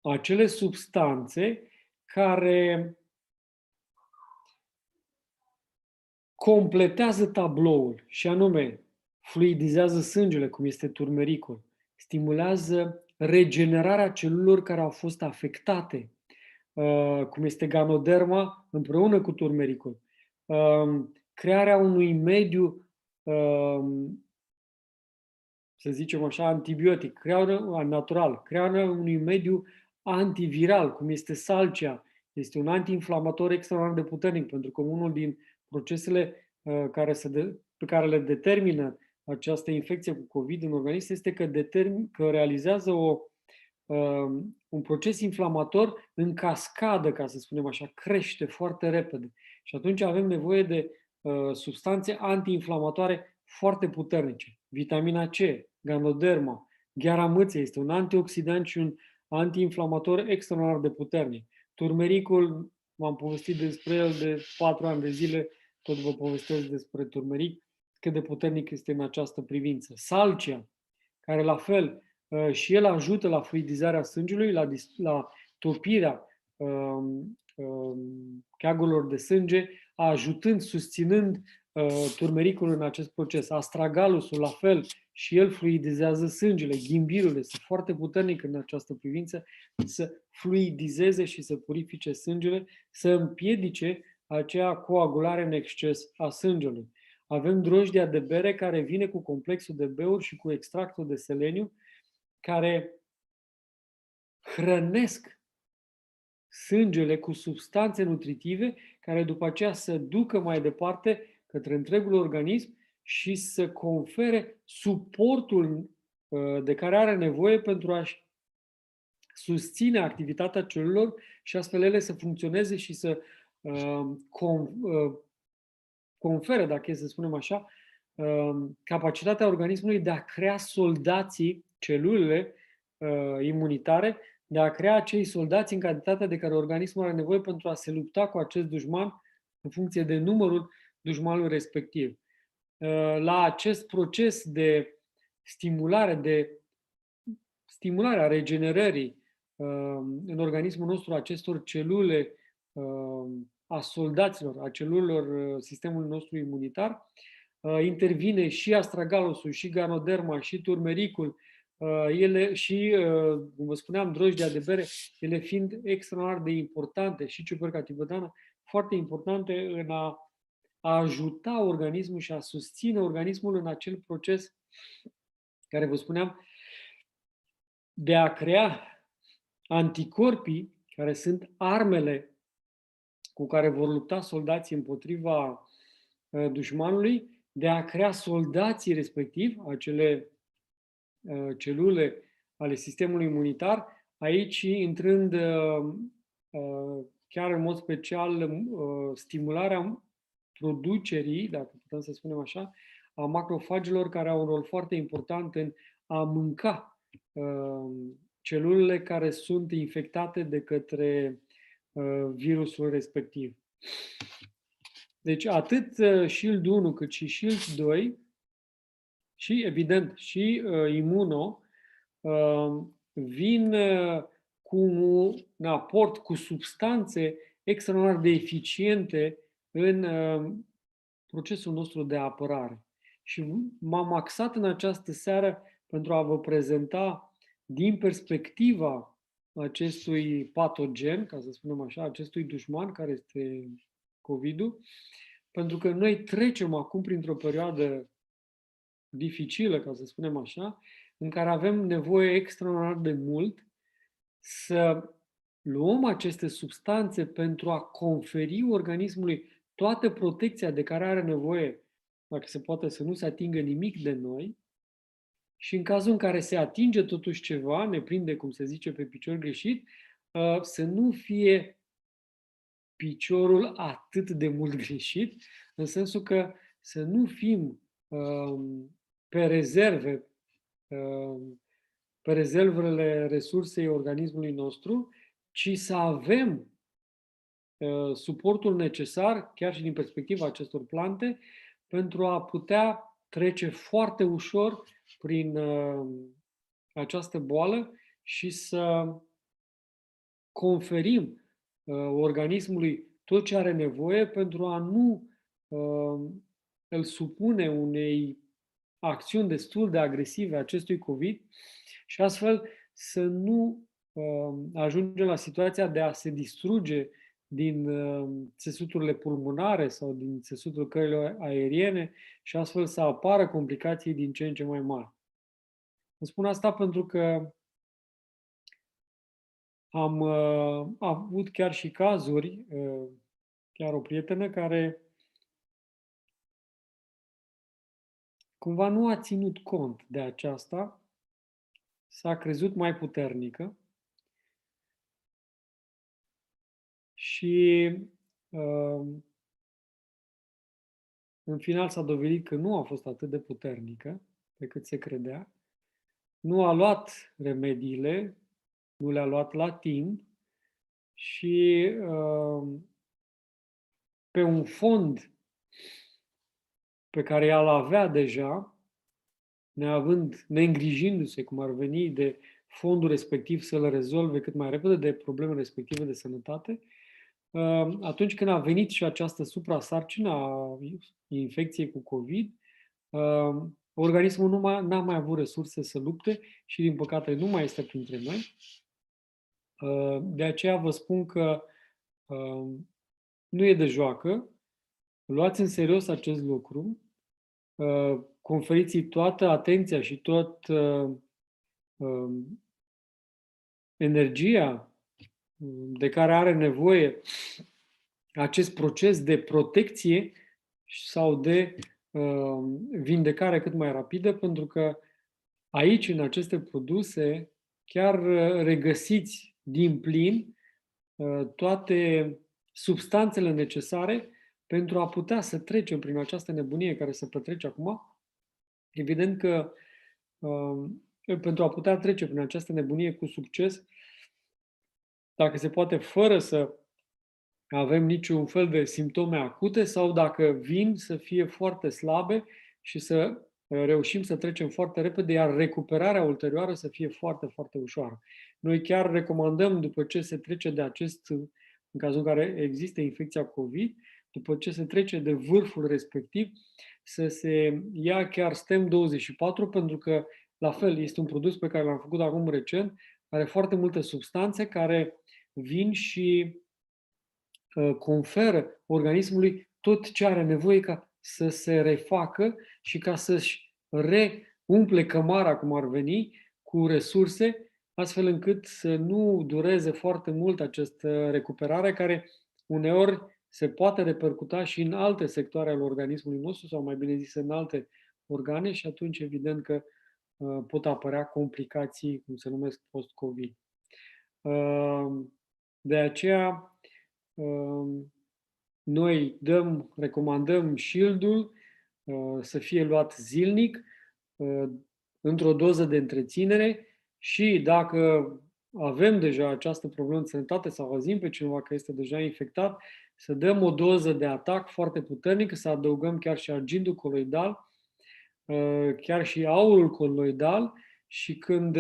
acele substanțe care completează tabloul, și anume fluidizează sângele, cum este turmericul, stimulează regenerarea celulelor care au fost afectate, cum este ganoderma, împreună cu turmericul, crearea unui mediu, să zicem așa, antibiotic, natural, crearea unui mediu antiviral, cum este salcia, este un antiinflamator extraordinar de puternic, pentru că unul din procesele pe care le determină această infecție cu COVID în organism este că realizează un proces inflamator în cascadă, ca să spunem așa, crește foarte repede. Și atunci avem nevoie de substanțe antiinflamatoare foarte puternice. Vitamina C, ganoderma, gheara mâței este un antioxidant și un antiinflamator extraordinar de puternic. Turmericul, m-am povestit despre el de 4 ani de zile, tot vă povestesc despre turmeric, cât de puternic este în această privință. Salcia, care la fel și el ajută la fluidizarea sângelui, la topirea cheagurilor de sânge, susținând turmericul în acest proces. Astragalusul, la fel, și el fluidizează sângele. Ghimbirul este foarte puternic în această privință, să fluidizeze și să purifice sângele, să împiedice acea coagulare în exces a sângelui. Avem drojdia de bere, care vine cu complexul de beuri și cu extractul de seleniu, care hrănesc sângele cu substanțe nutritive, care după aceea să ducă mai departe către întregul organism și să confere suportul de care are nevoie pentru a-și susține activitatea celulelor și astfel ele să funcționeze și să confere, dacă e să spunem așa, capacitatea organismului de a crea soldații, celulele imunitare, de a crea acei soldați în cantitatea de care organismul are nevoie pentru a se lupta cu acest dușman în funcție de numărul dușmanului respectiv. La acest proces de stimulare a regenerării în organismul nostru acestor celule a soldaților, a celulelor sistemului nostru imunitar, intervine și astragalusul, și ganoderma, și turmericul, ele și, cum vă spuneam, drojdia de bere, ele fiind extraordinar de importante, și ciuperca tibetană, foarte importante în a ajuta organismul și a susține organismul în acel proces care, vă spuneam, de a crea anticorpii, care sunt armele cu care vor lupta soldații împotriva dușmanului, de a crea soldații respectiv, acele celule ale sistemului imunitar, aici intrând chiar în mod special stimularea producerii, dacă putem să spunem așa, a macrofagilor, care au un rol foarte important în a mânca celulele care sunt infectate de către virusul respectiv. Deci atât SHIELD 1 cât și SHIELD 2 și, evident, și imuno vin cu un aport cu substanțe extraordinar de eficiente în procesul nostru de apărare. Și m-am axat în această seară pentru a vă prezenta din perspectiva acestui patogen, ca să spunem așa, acestui dușman care este COVID-ul, pentru că noi trecem acum printr-o perioadă dificilă, ca să spunem așa, în care avem nevoie extraordinar de mult să luăm aceste substanțe pentru a conferi organismului toată protecția de care are nevoie, dacă se poate să nu se atingă nimic de noi, și în cazul în care se atinge totuși ceva, ne prinde, cum se zice, pe picior greșit, să nu fie piciorul atât de mult greșit, în sensul că să nu fim pe rezerve, pe rezervele resursei organismului nostru, ci să avem suportul necesar, chiar și din perspectiva acestor plante, pentru a putea trece foarte ușor prin această boală și să conferim organismului tot ce are nevoie pentru a nu îl supune unei acțiuni destul de agresive a acestui COVID și astfel să nu ajungem la situația de a se distruge din țesuturile pulmonare sau din țesutul căilor aeriene și astfel să apară complicații din ce în ce mai mari. Îmi spun asta pentru că am avut chiar și cazuri, chiar o prietenă care cumva nu a ținut cont de aceasta, s-a crezut mai puternică și în final s-a dovedit că nu a fost atât de puternică pe cât se credea. Nu a luat remediile, nu le-a luat la timp și pe un fond pe care ea l-avea deja, neîngrijindu-se cum ar veni de fondul respectiv să le rezolve cât mai repede de problemele respective de sănătate, atunci când a venit și această suprasarcină a infecției cu COVID, organismul n-a mai avut resurse să lupte și, din păcate, nu mai este printre noi. De aceea vă spun că nu e de joacă, luați în serios acest lucru, conferiți toată atenția și tot energia de care are nevoie acest proces de protecție sau de vindecare cât mai rapidă, pentru că aici, în aceste produse, chiar regăsiți din plin toate substanțele necesare pentru a putea să trecem prin această nebunie care se petrece acum. Evident că pentru a putea trece prin această nebunie cu succes, dacă se poate, fără să avem niciun fel de simptome acute sau dacă vin să fie foarte slabe și să reușim să trecem foarte repede, iar recuperarea ulterioară să fie foarte, foarte ușoară. Noi chiar recomandăm, după ce se trece de în cazul în care există infecția COVID, după ce se trece de vârful respectiv, să se ia chiar STEM24, pentru că, la fel, este un produs pe care l-am făcut acum recent, are foarte multe substanțe care vin și conferă organismului tot ce are nevoie ca să se refacă și ca să-și reumple cămara, cum ar veni, cu resurse, astfel încât să nu dureze foarte mult această recuperare, care uneori se poate repercuta și în alte sectoare ale organismului nostru, sau mai bine zis, în alte organe, și atunci evident că pot apărea complicații, cum se numesc, post-COVID. De aceea, noi recomandăm Shield-ul să fie luat zilnic, într-o doză de întreținere, și dacă avem deja această problemă de sănătate sau auzim pe cineva că este deja infectat, să dăm o doză de atac foarte puternică, să adăugăm chiar și argintul coloidal, chiar și aurul coloidal, și când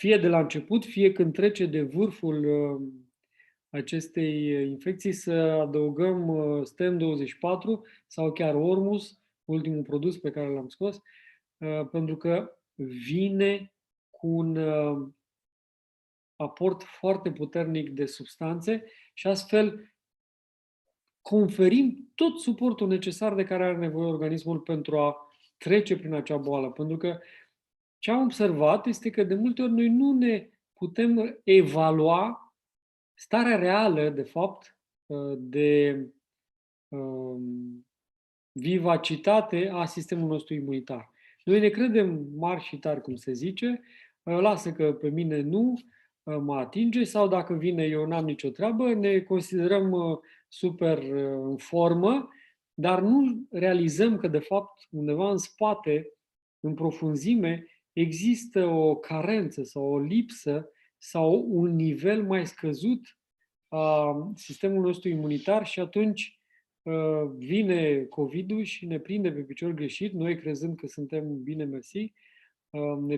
fie de la început, fie când trece de vârful acestei infecții, să adăugăm STEM24 sau chiar Ormus, ultimul produs pe care l-am scos, pentru că vine cu un aport foarte puternic de substanțe și astfel conferim tot suportul necesar de care are nevoie organismul pentru a trece prin acea boală. Pentru că ce am observat este că de multe ori noi nu ne putem evalua starea reală, de fapt, de vivacitate a sistemului nostru imunitar. Noi ne credem mari și tari, cum se zice, lasă că pe mine nu mă atinge sau dacă vine eu n-am nicio treabă, ne considerăm super în formă, dar nu realizăm că, de fapt, undeva în spate, în profunzime, există o carență sau o lipsă sau un nivel mai scăzut a sistemului nostru imunitar și atunci vine COVID-ul și ne prinde pe picior greșit, noi crezând că suntem bine mersi, ne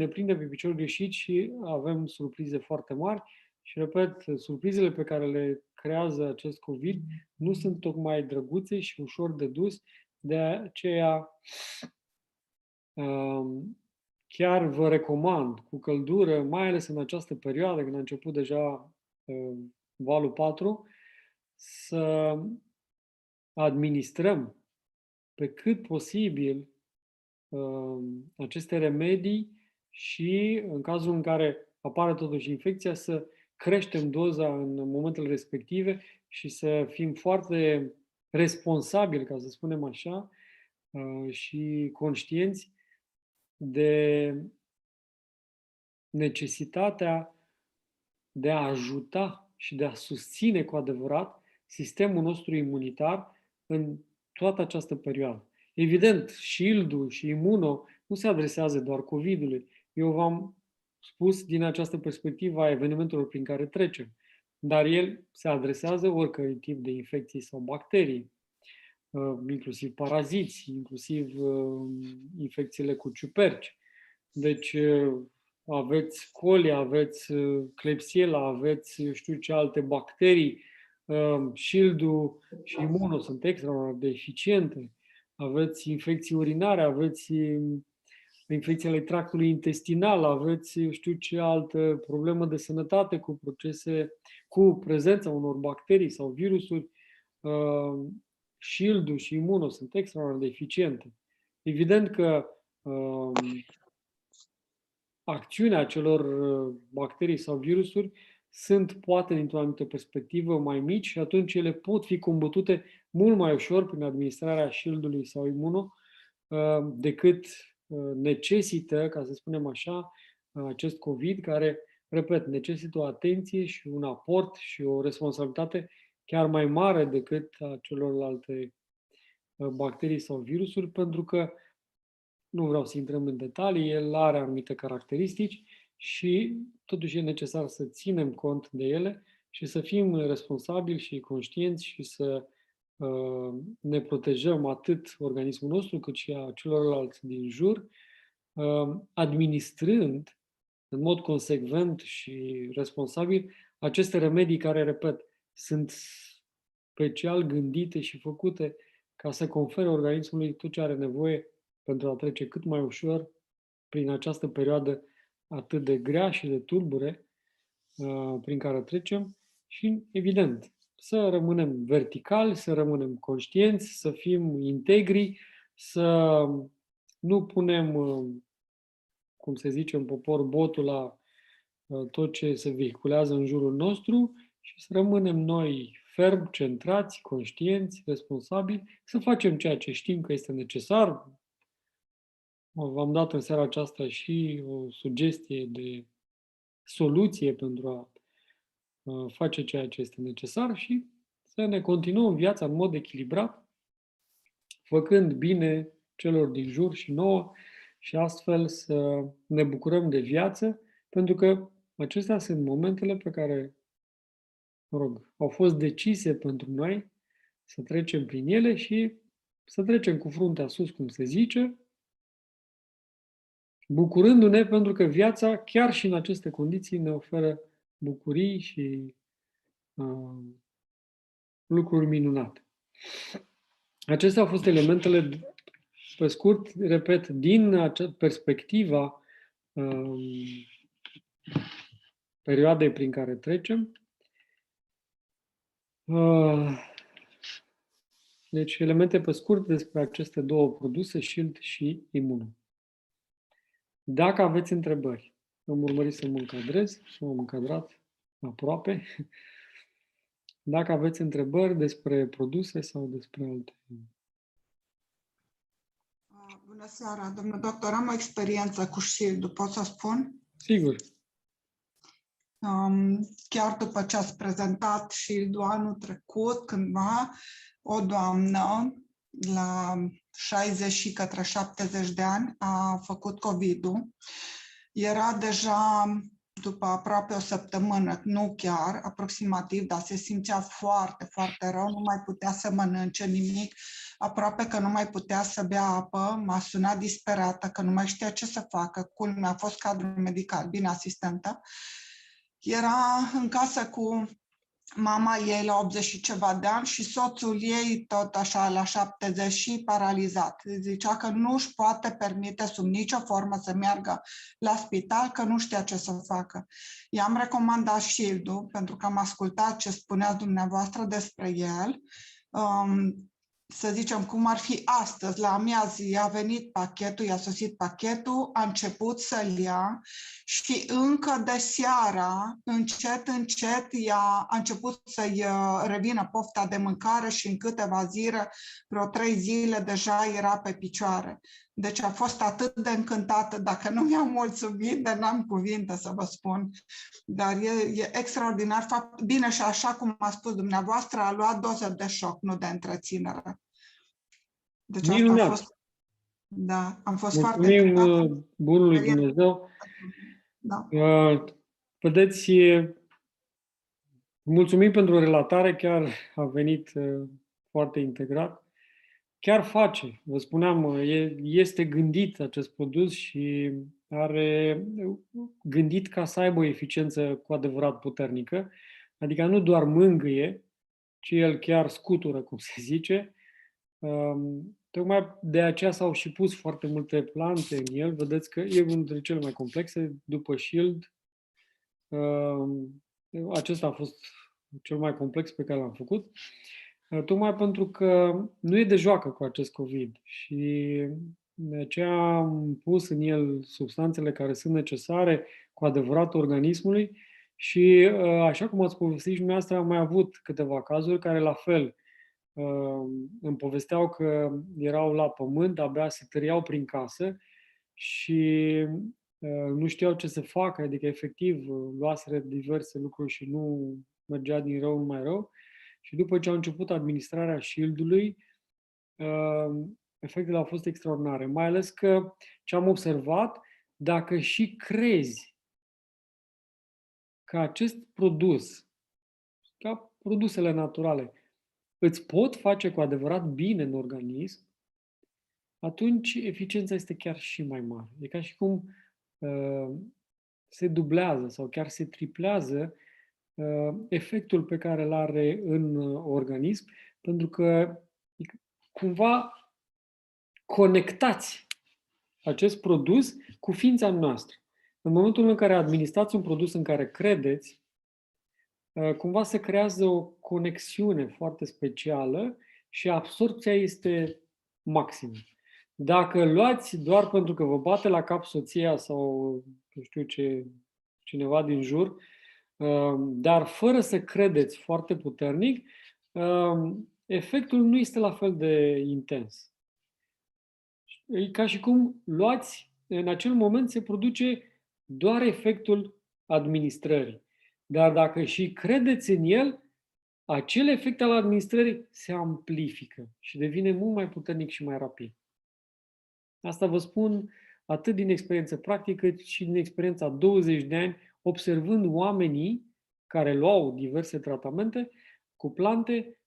prinde pe picior greșit și avem surprize foarte mari. Și, repet, surprizele pe care le creează acest COVID nu sunt tocmai drăguțe și ușor de dus, de aceea chiar vă recomand cu căldură, mai ales în această perioadă, când a început deja valul 4, să administrăm pe cât posibil aceste remedii și, în cazul în care apare totuși infecția, să creștem doza în momentele respective și să fim foarte responsabili, ca să spunem așa, și conștienți de necesitatea de a ajuta și de a susține cu adevărat sistemul nostru imunitar în toată această perioadă. Evident, Shield-ul și Imuno nu se adresează doar COVID-ului. Eu v-am spus din această perspectivă a evenimentelor prin care trecem, dar el se adresează oricărui tip de infecții sau bacterii, inclusiv paraziți, inclusiv infecțiile cu ciuperci. Deci aveți coli, aveți Klebsiella, aveți știu ce alte bacterii, Shield-ul și Imuno sunt extraordinar de eficiente, aveți infecții urinare, aveți infecții ale tractului intestinal, aveți știu ce altă problemă de sănătate cu prezența unor bacterii sau virusuri, Shield-ul și Imuno sunt extraordinar de eficiente. Evident că acțiunea acelor bacterii sau virusuri sunt, poate, dintr-o anumită perspectivă, mai mici și atunci ele pot fi combătute mult mai ușor prin administrarea Shield-ului sau Imuno decât necesită, ca să spunem așa, acest COVID, care, repet, necesită o atenție și un aport și o responsabilitate chiar mai mare decât a celorlalte bacterii sau virusuri, pentru că nu vreau să intrăm în detalii, el are anumite caracteristici și totuși e necesar să ținem cont de ele și să fim responsabili și conștienți și să ne protejăm atât organismul nostru cât și a celorlalți din jur, administrând în mod consecvent și responsabil aceste remedii care, repet, sunt special gândite și făcute ca să confere organismului tot ce are nevoie pentru a trece cât mai ușor prin această perioadă atât de grea și de tulbure prin care trecem și, evident, să rămânem verticali, să rămânem conștienți, să fim integri, să nu punem, cum se zice în popor, botul la tot ce se vehiculează în jurul nostru și să rămânem noi ferm, centrați, conștienți, responsabili, să facem ceea ce știm că este necesar. V-am dat în seara aceasta și o sugestie de soluție pentru a face ceea ce este necesar și să ne continuăm viața în mod echilibrat, făcând bine celor din jur și nouă și astfel să ne bucurăm de viață, pentru că acestea sunt momentele pe care, mă rog, au fost decise pentru noi să trecem prin ele și să trecem cu fruntea sus, cum se zice, bucurându-ne pentru că viața, chiar și în aceste condiții, ne oferă bucurii și lucruri minunate. Acestea au fost elementele, pe scurt, repet, din perspectiva perioadei prin care trecem. Deci, elemente pe scurt despre aceste două produse, Shield și Immuno. Dacă aveți întrebări, am urmărit să mă încadrez, să m-am încadrat aproape. Dacă aveți întrebări despre produse sau despre alte. Bună seara, domnul doctor. Am o experiență cu Shield, pot să spun? Sigur. Chiar după ce ați prezentat Shield-ul anul trecut, cândva, o doamnă la 60 și către 70 de ani a făcut COVID-ul. Era deja după aproape o săptămână, nu chiar, aproximativ, dar se simțea foarte, foarte rău, nu mai putea să mănânce nimic, aproape că nu mai putea să bea apă, m-a sunat disperată că nu mai știa ce să facă, culmea a fost cadrul medical, bine asistentă. Era în casă cu mama ei la 80 și ceva de ani și soțul ei tot așa la 70 și paralizat. Zicea că nu își poate permite sub nicio formă să meargă la spital, că nu știa ce să facă. I-am recomandat Shield-ul pentru că am ascultat ce spuneați dumneavoastră despre el. Să zicem, cum ar fi astăzi, la amiază i-a venit pachetul, i-a sosit pachetul, a început să-l ia și încă de seara, încet, încet, a început să-i revină pofta de mâncare și în câteva zile, vreo 3 zile, deja era pe picioare. Deci a fost atât de încântată, dacă nu mi-am mulțumit, de n-am cuvinte să vă spun. Dar e extraordinar. Bine, și așa cum a spus dumneavoastră, a luat doză de șoc, nu de întreținere. Deci asta a fost... Da, am fost foarte încântată. Bunului Dumnezeu. Da. Vedeți, mulțumim pentru relatare, chiar a venit foarte integrat. Chiar face, vă spuneam, este gândit acest produs și are gândit ca să aibă o eficiență cu adevărat puternică, adică nu doar mângâie, ci el chiar scutură, cum se zice. Tocmai de aceea s-au și pus foarte multe plante în el. Vedeți că e unul dintre cele mai complexe, după Shield. Acesta a fost cel mai complex pe care l-am făcut. Tocmai pentru că nu e de joacă cu acest COVID și de aceea am pus în el substanțele care sunt necesare cu adevărat organismului și, așa cum ați povestit și dumneavoastră, am mai avut câteva cazuri care la fel îmi povesteau că erau la pământ, abia se tăriau prin casă și nu știau ce să facă, adică efectiv luaseră diverse lucruri și nu mergea din rău în mai rău. Și după ce au început administrarea Shield-ului, efectele au fost extraordinare. Mai ales că ce am observat, dacă și crezi că acest produs, ca produsele naturale, îți pot face cu adevărat bine în organism, atunci eficiența este chiar și mai mare. E ca și cum se dublează sau chiar se triplează efectul pe care îl are în organism, pentru că cumva conectați acest produs cu ființa noastră. În momentul în care administrați un produs în care credeți, cumva se creează o conexiune foarte specială și absorpția este maximă. Dacă luați doar pentru că vă bate la cap soția sau nu știu ce, cineva din jur, dar fără să credeți foarte puternic, efectul nu este la fel de intens. E ca și cum luați, în acel moment se produce doar efectul administrării. Dar dacă și credeți în el, acel efect al administrării se amplifică și devine mult mai puternic și mai rapid. Asta vă spun atât din experiență practică, cât și din experiența 20 de ani, observând oamenii care luau diverse tratamente cu plante,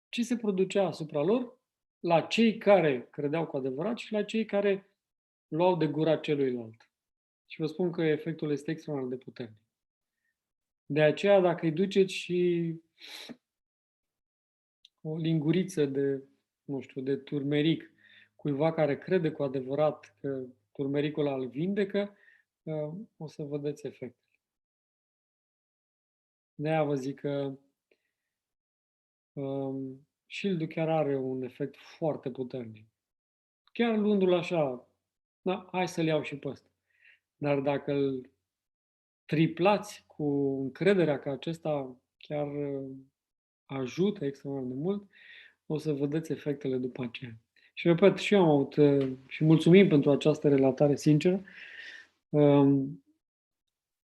ce se producea asupra lor, la cei care credeau cu adevărat și la cei care luau de gura celuilalt. Și vă spun că efectul este extraordinar de puternic. De aceea, dacă îi duceți și o linguriță de, nu știu, de turmeric cuiva care crede cu adevărat că turmericul îl vindecă, o să vedeți efectele. De-aia vă zic că Shield-ul chiar are un efect foarte puternic. Chiar luându-l așa, da, hai să-l iau și pe ăsta. Dar dacă îl triplați cu încrederea că acesta chiar ajută extraordinar de mult, o să vedeți efectele după aceea. Și repet, și eu am avut, și mulțumim pentru această relatare sinceră,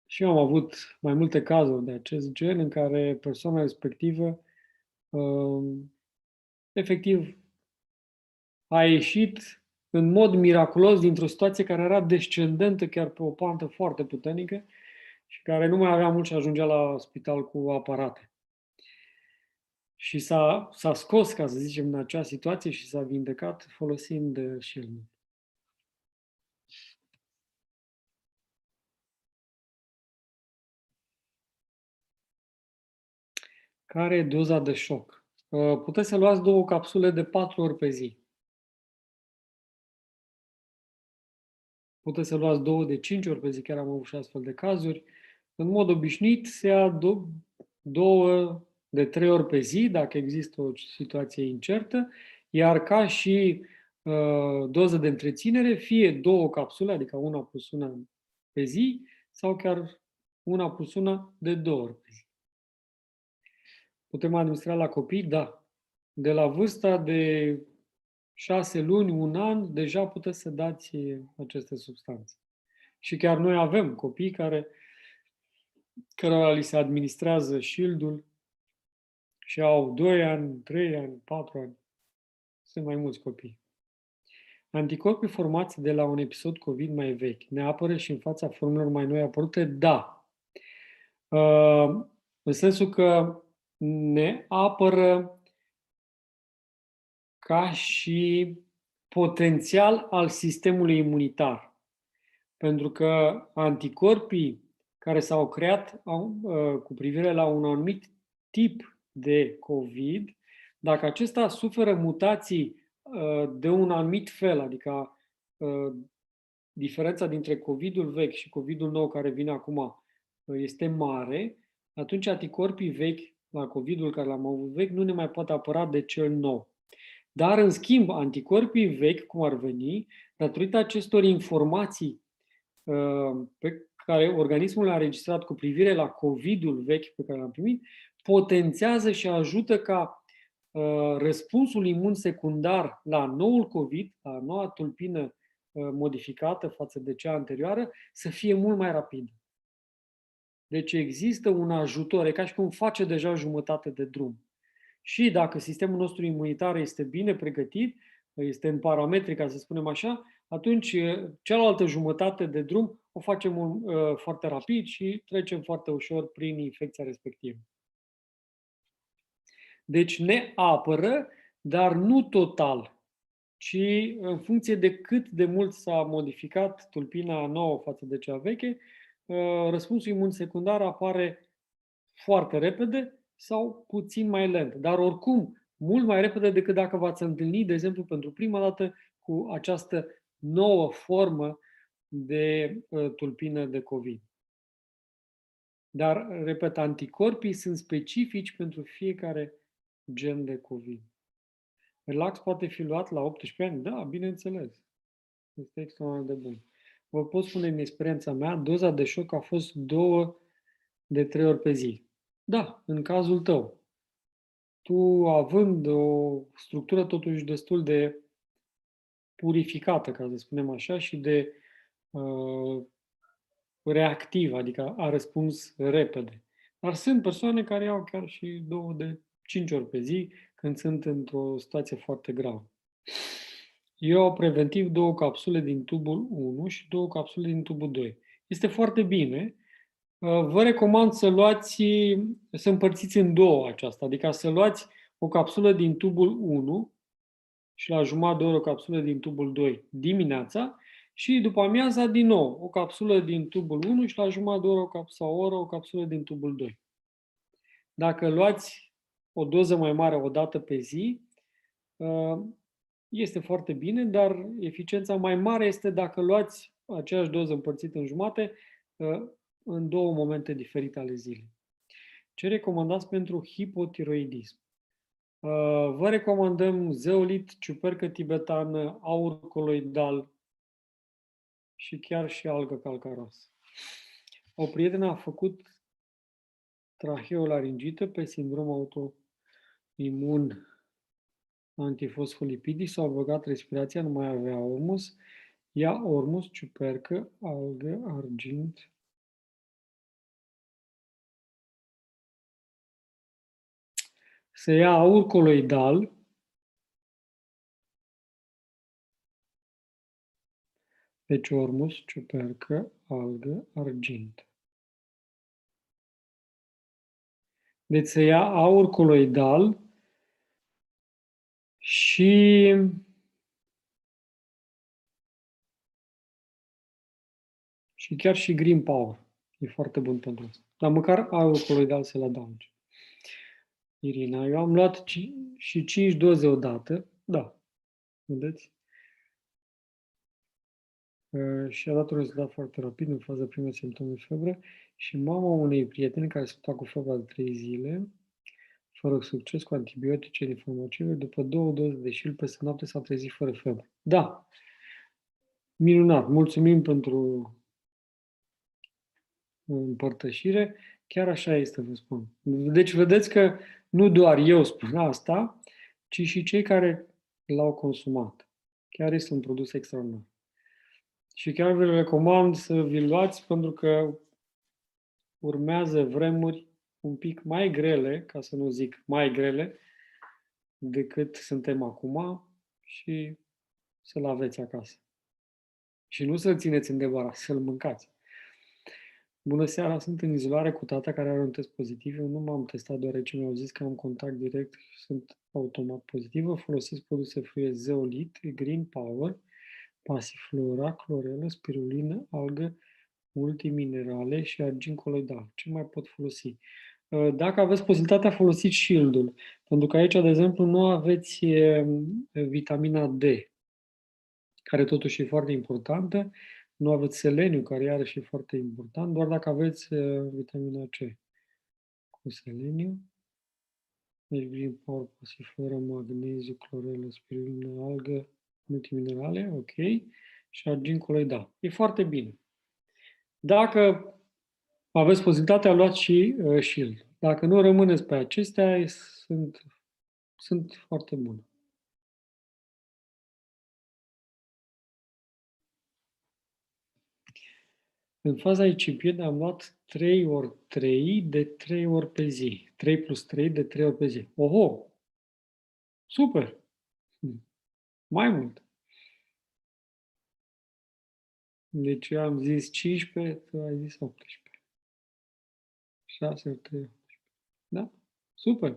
și eu am avut mai multe cazuri de acest gen în care persoana respectivă efectiv a ieșit în mod miraculos dintr-o situație care era descendentă chiar pe o pantă foarte puternică și care nu mai avea mult și ajungea la spital cu aparate. Și s-a scos, ca să zicem, în acea situație și s-a vindecat folosind Shield-ul. Care e doza de șoc? Puteți să luați 2 capsule de 4 ori pe zi. Puteți să luați 2 de 5 ori pe zi, chiar am avut și astfel de cazuri. În mod obișnuit se ia 2 de 3 ori pe zi, dacă există o situație incertă, iar ca și doză de întreținere, fie 2 capsule, adică 1 plus 1 pe zi, sau chiar 1 plus 1 de 2 ori pe zi. Putem administra la copii? Da. De la vârsta de 6 luni, 1 an, deja puteți să dați aceste substanțe. Și chiar noi avem copii cărora li se administrează Shield-ul și au 2 ani, 3 ani, 4 ani. Sunt mai mulți copii. Anticorpii formați de la un episod COVID mai vechi ne apără și în fața formelor mai noi apărute? Da. În sensul că ne apără ca și potențial al sistemului imunitar. Pentru că anticorpii care s-au creat cu privire la un anumit tip de COVID, dacă acesta suferă mutații de un anumit fel, adică diferența dintre COVID-ul vechi și COVID-ul nou care vine acum este mare, atunci anticorpii vechi la COVID-ul care l-am avut vechi nu ne mai poate apăra de cel nou. Dar, în schimb, anticorpii vechi, cum ar veni, datorită acestor informații pe care organismul le-a înregistrat cu privire la COVID-ul vechi pe care l-am primit, potențează și ajută ca răspunsul imun secundar la noul COVID, la noua tulpină modificată față de cea anterioară, să fie mult mai rapid. Deci există un ajutor, e ca și cum face deja jumătate de drum. Și dacă sistemul nostru imunitar este bine pregătit, este în parametri, ca să spunem așa, atunci cealaltă jumătate de drum o facem foarte rapid și trecem foarte ușor prin infecția respectivă. Deci ne apără, dar nu total, ci în funcție de cât de mult s-a modificat tulpina nouă față de cea veche, răspunsul imun secundar apare foarte repede sau puțin mai lent. Dar oricum, mult mai repede decât dacă v-ați întâlnit, de exemplu, pentru prima dată cu această nouă formă de tulpină de COVID. Dar, repet, anticorpii sunt specifici pentru fiecare gen de COVID. Relax poate fi luat la 18 ani? Da, bineînțeles. Este extraordinar de bun. Vă pot spune din experiența mea, doza de șoc a fost 2 de 3 ori pe zi. Da, în cazul tău. Tu, având o structură totuși destul de purificată, ca să spunem așa, și de reactivă, adică a răspuns repede. Dar sunt persoane care iau chiar și 2 de 5 ori pe zi când sunt într-o situație foarte gravă. Eu iau preventiv 2 capsule din tubul 1 și 2 capsule din tubul 2. Este foarte bine. Vă recomand să împărțiți în 2 aceasta, adică să luați o capsulă din tubul 1 și la jumătate de oră o capsulă din tubul 2 dimineața, Și după amiaza, din nou, o capsulă din tubul 1 și la jumătate de oră sau o oră o capsulă din tubul 2. Dacă luați o doză mai mare o dată pe zi, este foarte bine, dar eficiența mai mare este dacă luați aceeași doză împărțită în jumate în două momente diferite ale zilei. Ce recomandați pentru hipotiroidism? Vă recomandăm zeolit, ciupercă tibetană, aur coloidal și chiar și algă calcaroasă. O prietenă a făcut traheolaringită pe sindrom autoimun antifosfolipidii, s-au băgat respirația, nu mai avea ormus, ia ormus, ciupercă, algă, argint. Se ia aur coloidal, deci ormus, ciupercă, algă, argint. Deci se ia aur coloidal și chiar și green power. E foarte bun pentru asta. Dar măcar aur coloidal să-l adaugi. Irina, eu am luat și 5 doze odată. Da. Vedeți? Și a dat un rezultat foarte rapid în faza primei simptome de febră și mama unei prietene care s-a luptat cu febra de 3 zile, fără succes, cu antibiotice informative, după 2 doze de șil peste noapte s-a trezit fără febră. Da! Minunat! Mulțumim pentru împărtășire. Chiar așa este, vă spun. Deci vedeți că nu doar eu spun asta, ci și cei care l-au consumat. Chiar este un produs extraordinar. Și chiar vă recomand să vi-l luați pentru că urmează vremuri un pic mai grele, ca să nu zic mai grele, decât suntem acum și să-l aveți acasă. Și nu să-l țineți în debaras, să-l mâncați. Bună seara, sunt în izolare cu tata care are un test pozitiv. Eu nu m-am testat deoarece mi-au zis că am contact direct și sunt automat pozitivă. Folosesc produse fluie zeolit, green power, pasiflora, clorelă, spirulină, algă, multiminerale și argint coloidal. Ce mai pot folosi? Dacă aveți posibilitatea, folosiți Shield-ul. Pentru că aici, de exemplu, nu aveți vitamina D, care totuși e foarte importantă. Nu aveți seleniu, care iarăși e foarte important, doar dacă aveți vitamina C cu seleniu. Deci green power, pasiflora, magneziu, clorelă, spirulină, algă, multiminerale, ok. Și argint coloidal. E foarte bine. Dacă aveți posibilitatea, luați și Shield. Dacă nu rămâneți pe acestea, sunt foarte bune. În faza incipientă am luat 3 ori 3 de 3 ori pe zi. 3 plus 3 de 3 ori pe zi. Oho! Super! Mai mult. Deci eu am zis 15, tu ai zis 18. 6 ori 3. Da? Super!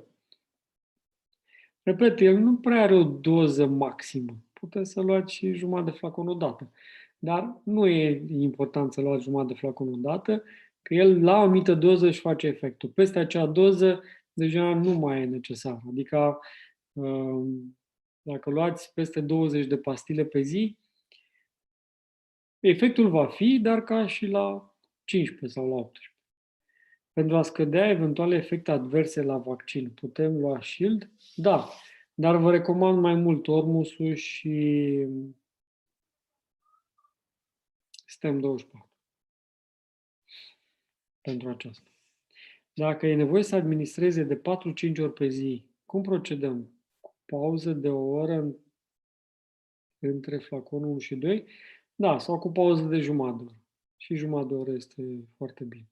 Repet, el nu prea are o doză maximă. Puteți să luați și jumătate de flacon odată. Dar nu e important să luați jumătate de flacon odată, că el la o anumită doză își face efectul. Peste acea doză deja nu mai e necesar. Adică dacă luați peste 20 de pastile pe zi, efectul va fi, dar ca și la 15 sau la 18. Pentru a scădea eventuale efecte adverse la vaccin, putem lua Shield? Da, dar vă recomand mai mult Ormusul și STEM24 pentru aceasta. Dacă e nevoie să administreze de 4-5 ori pe zi, cum procedăm? Cu pauză de o oră între flaconul 1 și 2? Da, sau cu pauză de jumătate de oră. Și jumătate de oră este foarte bine.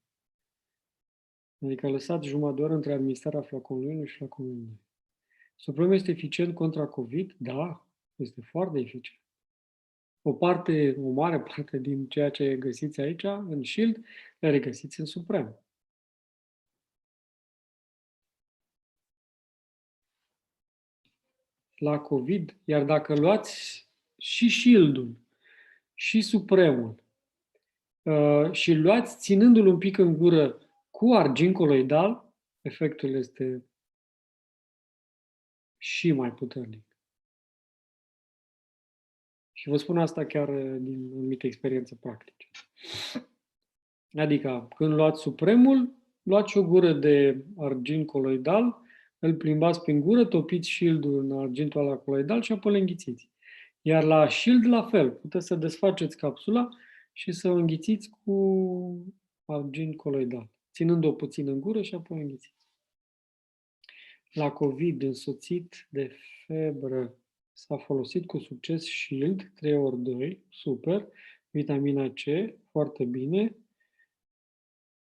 Adică lăsați jumătate de oră între administrarea flaconului 1 și flaconul 2. Supremul este eficient contra COVID? Da, este foarte eficient. O mare parte din ceea ce găsiți aici, în Shield, le regăsiți în Suprem. La COVID, iar dacă luați și Shield-ul și supremul și îl luați ținându-l un pic în gură cu argint coloidal, efectul este și mai puternic. Și vă spun asta chiar din anumite experiențe practice. Adică, când luați supremul, luați și o gură de argint coloidal, îl plimbați prin gură, topiți shieldul în argintul ăla coloidal și apoi le înghițiți. Iar la shield, la fel, puteți să desfaceți capsula și să o înghițiți cu argint coloidal, ținând-o puțin în gură și apoi înghițiți. La COVID, însoțit de febră, s-a folosit cu succes Shield 3x2, super, vitamina C, foarte bine,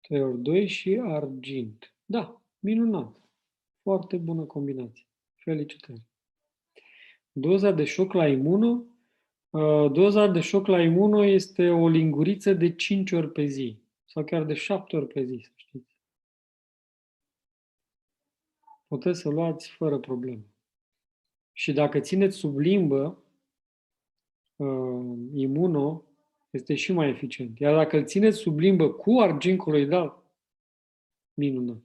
3x2 și argint. Da, minunat. Foarte bună combinație. Felicitări. Doza de șoc la imuno. Doza de șoc la imuno este o linguriță de 5 ori pe zi sau chiar de 7 ori pe zi, să știți. Puteți să luați fără probleme. Și dacă țineți sub limbă, imuno este și mai eficient. Iar dacă îl țineți sub limbă cu argint coloidal, minunat.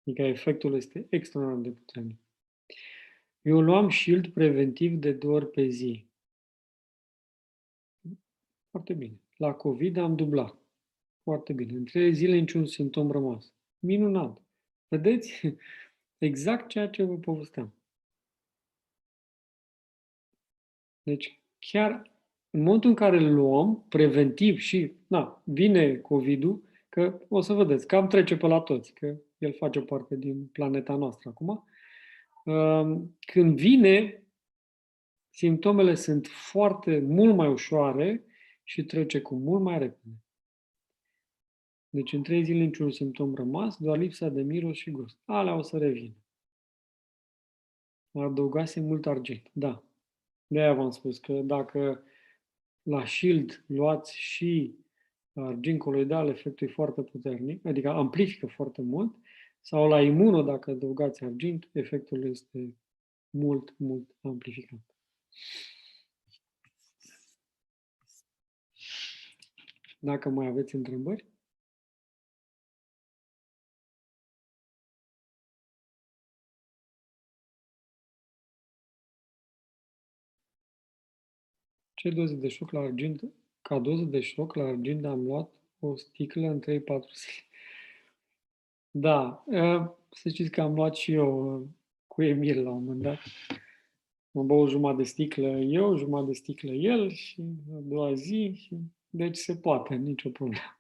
Adică efectul este extraordinar de puternic. Eu luam Shield preventiv de 2 ori pe zi. Foarte bine. La COVID am dublat. Foarte bine. În 3 zile niciun simptom rămas. Minunat. Vedeți? Exact ceea ce vă povesteam. Deci, chiar în momentul în care îl luăm preventiv și, vine COVID-ul, că o să vedeți, cam trece pe la toți, că el face parte din planeta noastră acum. Când vine, simptomele sunt mult mai ușoare și trece cu mult mai repede. Deci în 3 zile niciun simptom rămas, doar lipsa de miros și gust. Alea o să revină. Adăugase mult argint, da. De-aia v-am spus că dacă la Shield luați și argint coloidal, efectul e foarte puternic, adică amplifică foarte mult, sau la imuno, dacă adăugați argint, efectul este mult, mult amplificat. Dacă mai aveți întrebări? Ce doză de șoc la argint? Ca doză de șoc la argint am luat o sticlă în 3-4 zile. Da, să știți că am luat și eu cu Emil la un moment dat. Am băut jumătate de sticlă eu, jumătate de sticlă el și a doua zi. Deci se poate, nicio problemă.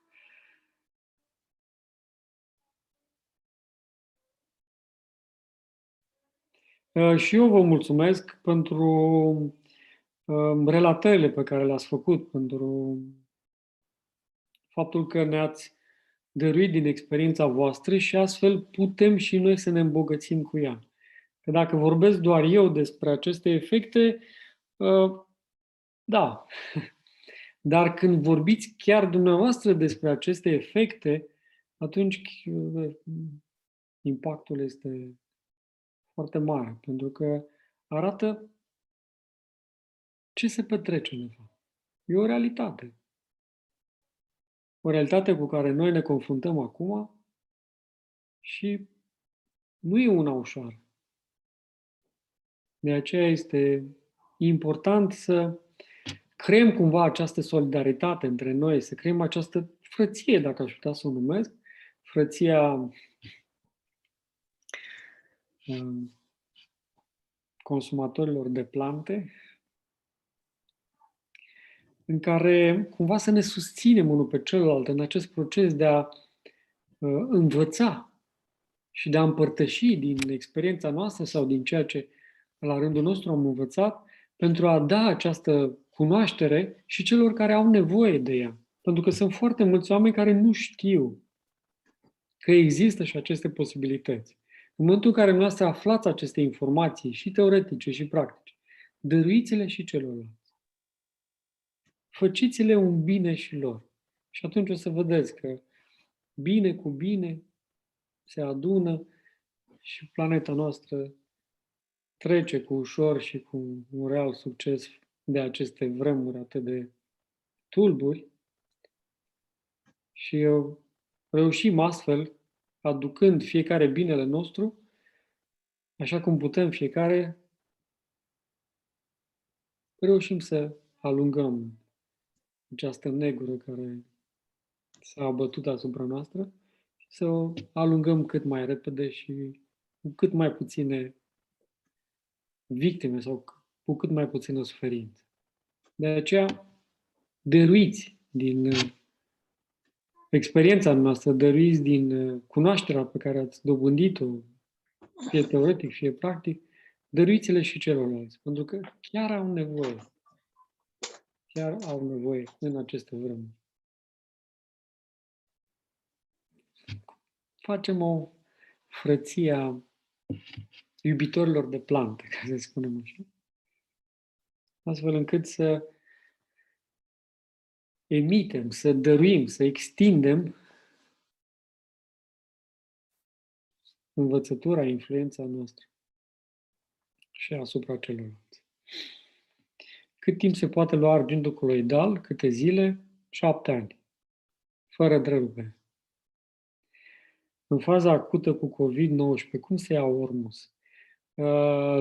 Și eu vă mulțumesc pentru relatările pe care le-ați făcut, pentru faptul că ne-ați dăruit din experiența voastră și astfel putem și noi să ne îmbogățim cu ea. Că dacă vorbesc doar eu despre aceste efecte, da. Dar când vorbiți chiar dumneavoastră despre aceste efecte, atunci impactul este foarte mare, pentru că arată ce se petrece, de fapt. E o realitate. O realitate cu care noi ne confruntăm acum și nu e una ușoară. De aceea este important să creăm cumva această solidaritate între noi, să creăm această frăție, dacă aș putea să o numesc, frăția consumatorilor de plante, în care cumva să ne susținem unul pe celălalt în acest proces de a învăța și de a împărtăși din experiența noastră sau din ceea ce la rândul nostru am învățat, pentru a da această cunoaștere și celor care au nevoie de ea. Pentru că sunt foarte mulți oameni care nu știu că există și aceste posibilități. În momentul în care noastră aflați aceste informații, și teoretice și practice, dăruiți-le și celorlalți. Făciți-le un bine și lor. Și atunci o să vedeți că bine cu bine se adună și planeta noastră trece cu ușor și cu un real succes de aceste vremuri atât de tulburi și reușim astfel, aducând fiecare binele nostru, așa cum putem fiecare, reușim să alungăm această negură care s-a abătut asupra noastră și să o alungăm cât mai repede și cu cât mai puține victime sau cu cât mai puțină suferință. De aceea, dăruiți din experiența noastră, dăruiți din cunoașterea pe care ați dobândit-o, fie teoretic, fie practic, dăruiți-le și celorlalți, pentru că chiar au nevoie. Chiar au nevoie în aceste vremuri. Facem o frăție a iubitorilor de plante, ca să spunem așa, astfel încât să emitem, să dăruim, să extindem învățătura, influența noastră și asupra celorlalți. Cât timp se poate lua argintul coloidal? Câte zile? 7 ani. Fără întrerupere. În faza acută cu COVID-19, cum se ia Ormus?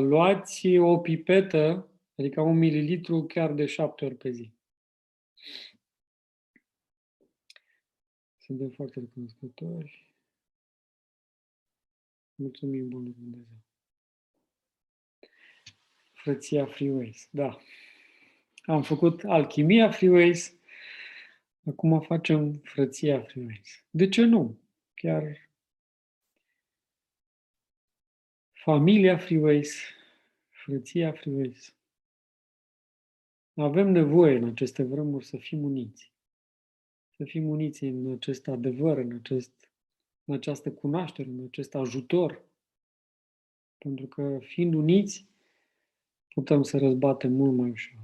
Luați o pipetă, adică 1 mililitru chiar de 7 ori pe zi. Suntem foarte recunoscători. Mulțumim Bunului Dumnezeu. Frăția Freeways, da. Am făcut alchimia Freeways, acum facem frăția Freeways. De ce nu? Chiar familia Freeways, frăția Freeways. Avem nevoie în aceste vremuri să fim uniți. Să fim uniți în acest adevăr, în această cunoaștere, în acest ajutor. Pentru că fiind uniți, putem să răzbatem mult mai ușor.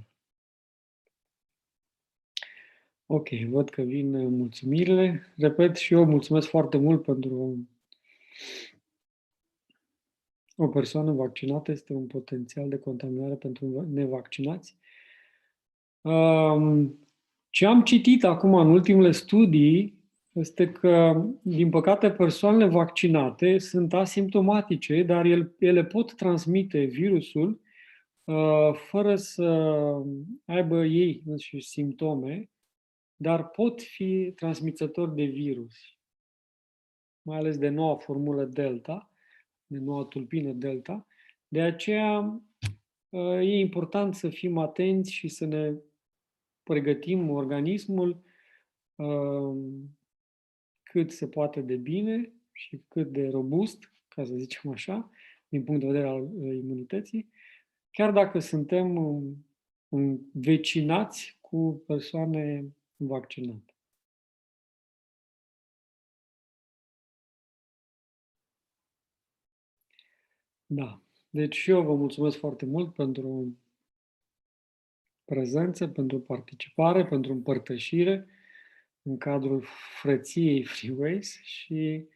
Ok, văd că vin mulțumirile. Repet, și eu mulțumesc foarte mult pentru o persoană vaccinată. Este un potențial de contaminare pentru nevaccinați. Ce am citit acum în ultimele studii este că, din păcate, persoanele vaccinate sunt asimptomatice, dar ele pot transmite virusul fără să aibă ei înșiși simptome, dar pot fi transmițători de virus, mai ales de noua formulă Delta, de noua tulpină Delta. De aceea e important să fim atenți și să ne pregătim organismul cât se poate de bine și cât de robust, ca să zicem așa, din punct de vedere al imunității, chiar dacă suntem învecinați cu persoane vaccinate. Da. Deci și eu vă mulțumesc foarte mult pentru prezență, pentru participare, pentru împărtășire în cadrul frăției Freeways și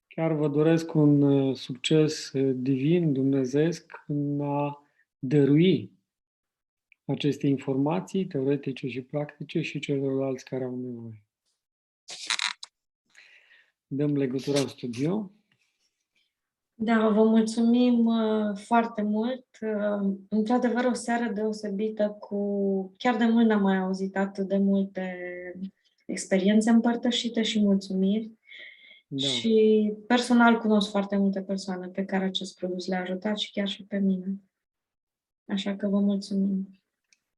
chiar vă doresc un succes divin, dumnezeesc, în a dărui aceste informații teoretice și practice și celorlalți care au nevoie. Dăm legătura în studio. Da, vă mulțumim foarte mult. Într-adevăr, o seară deosebită chiar de mult n-am mai auzit atât de multe experiențe împărtășite și mulțumiri. Da. Și personal cunosc foarte multe persoane pe care acest produs le-a ajutat și chiar și pe mine. Așa că vă mulțumim.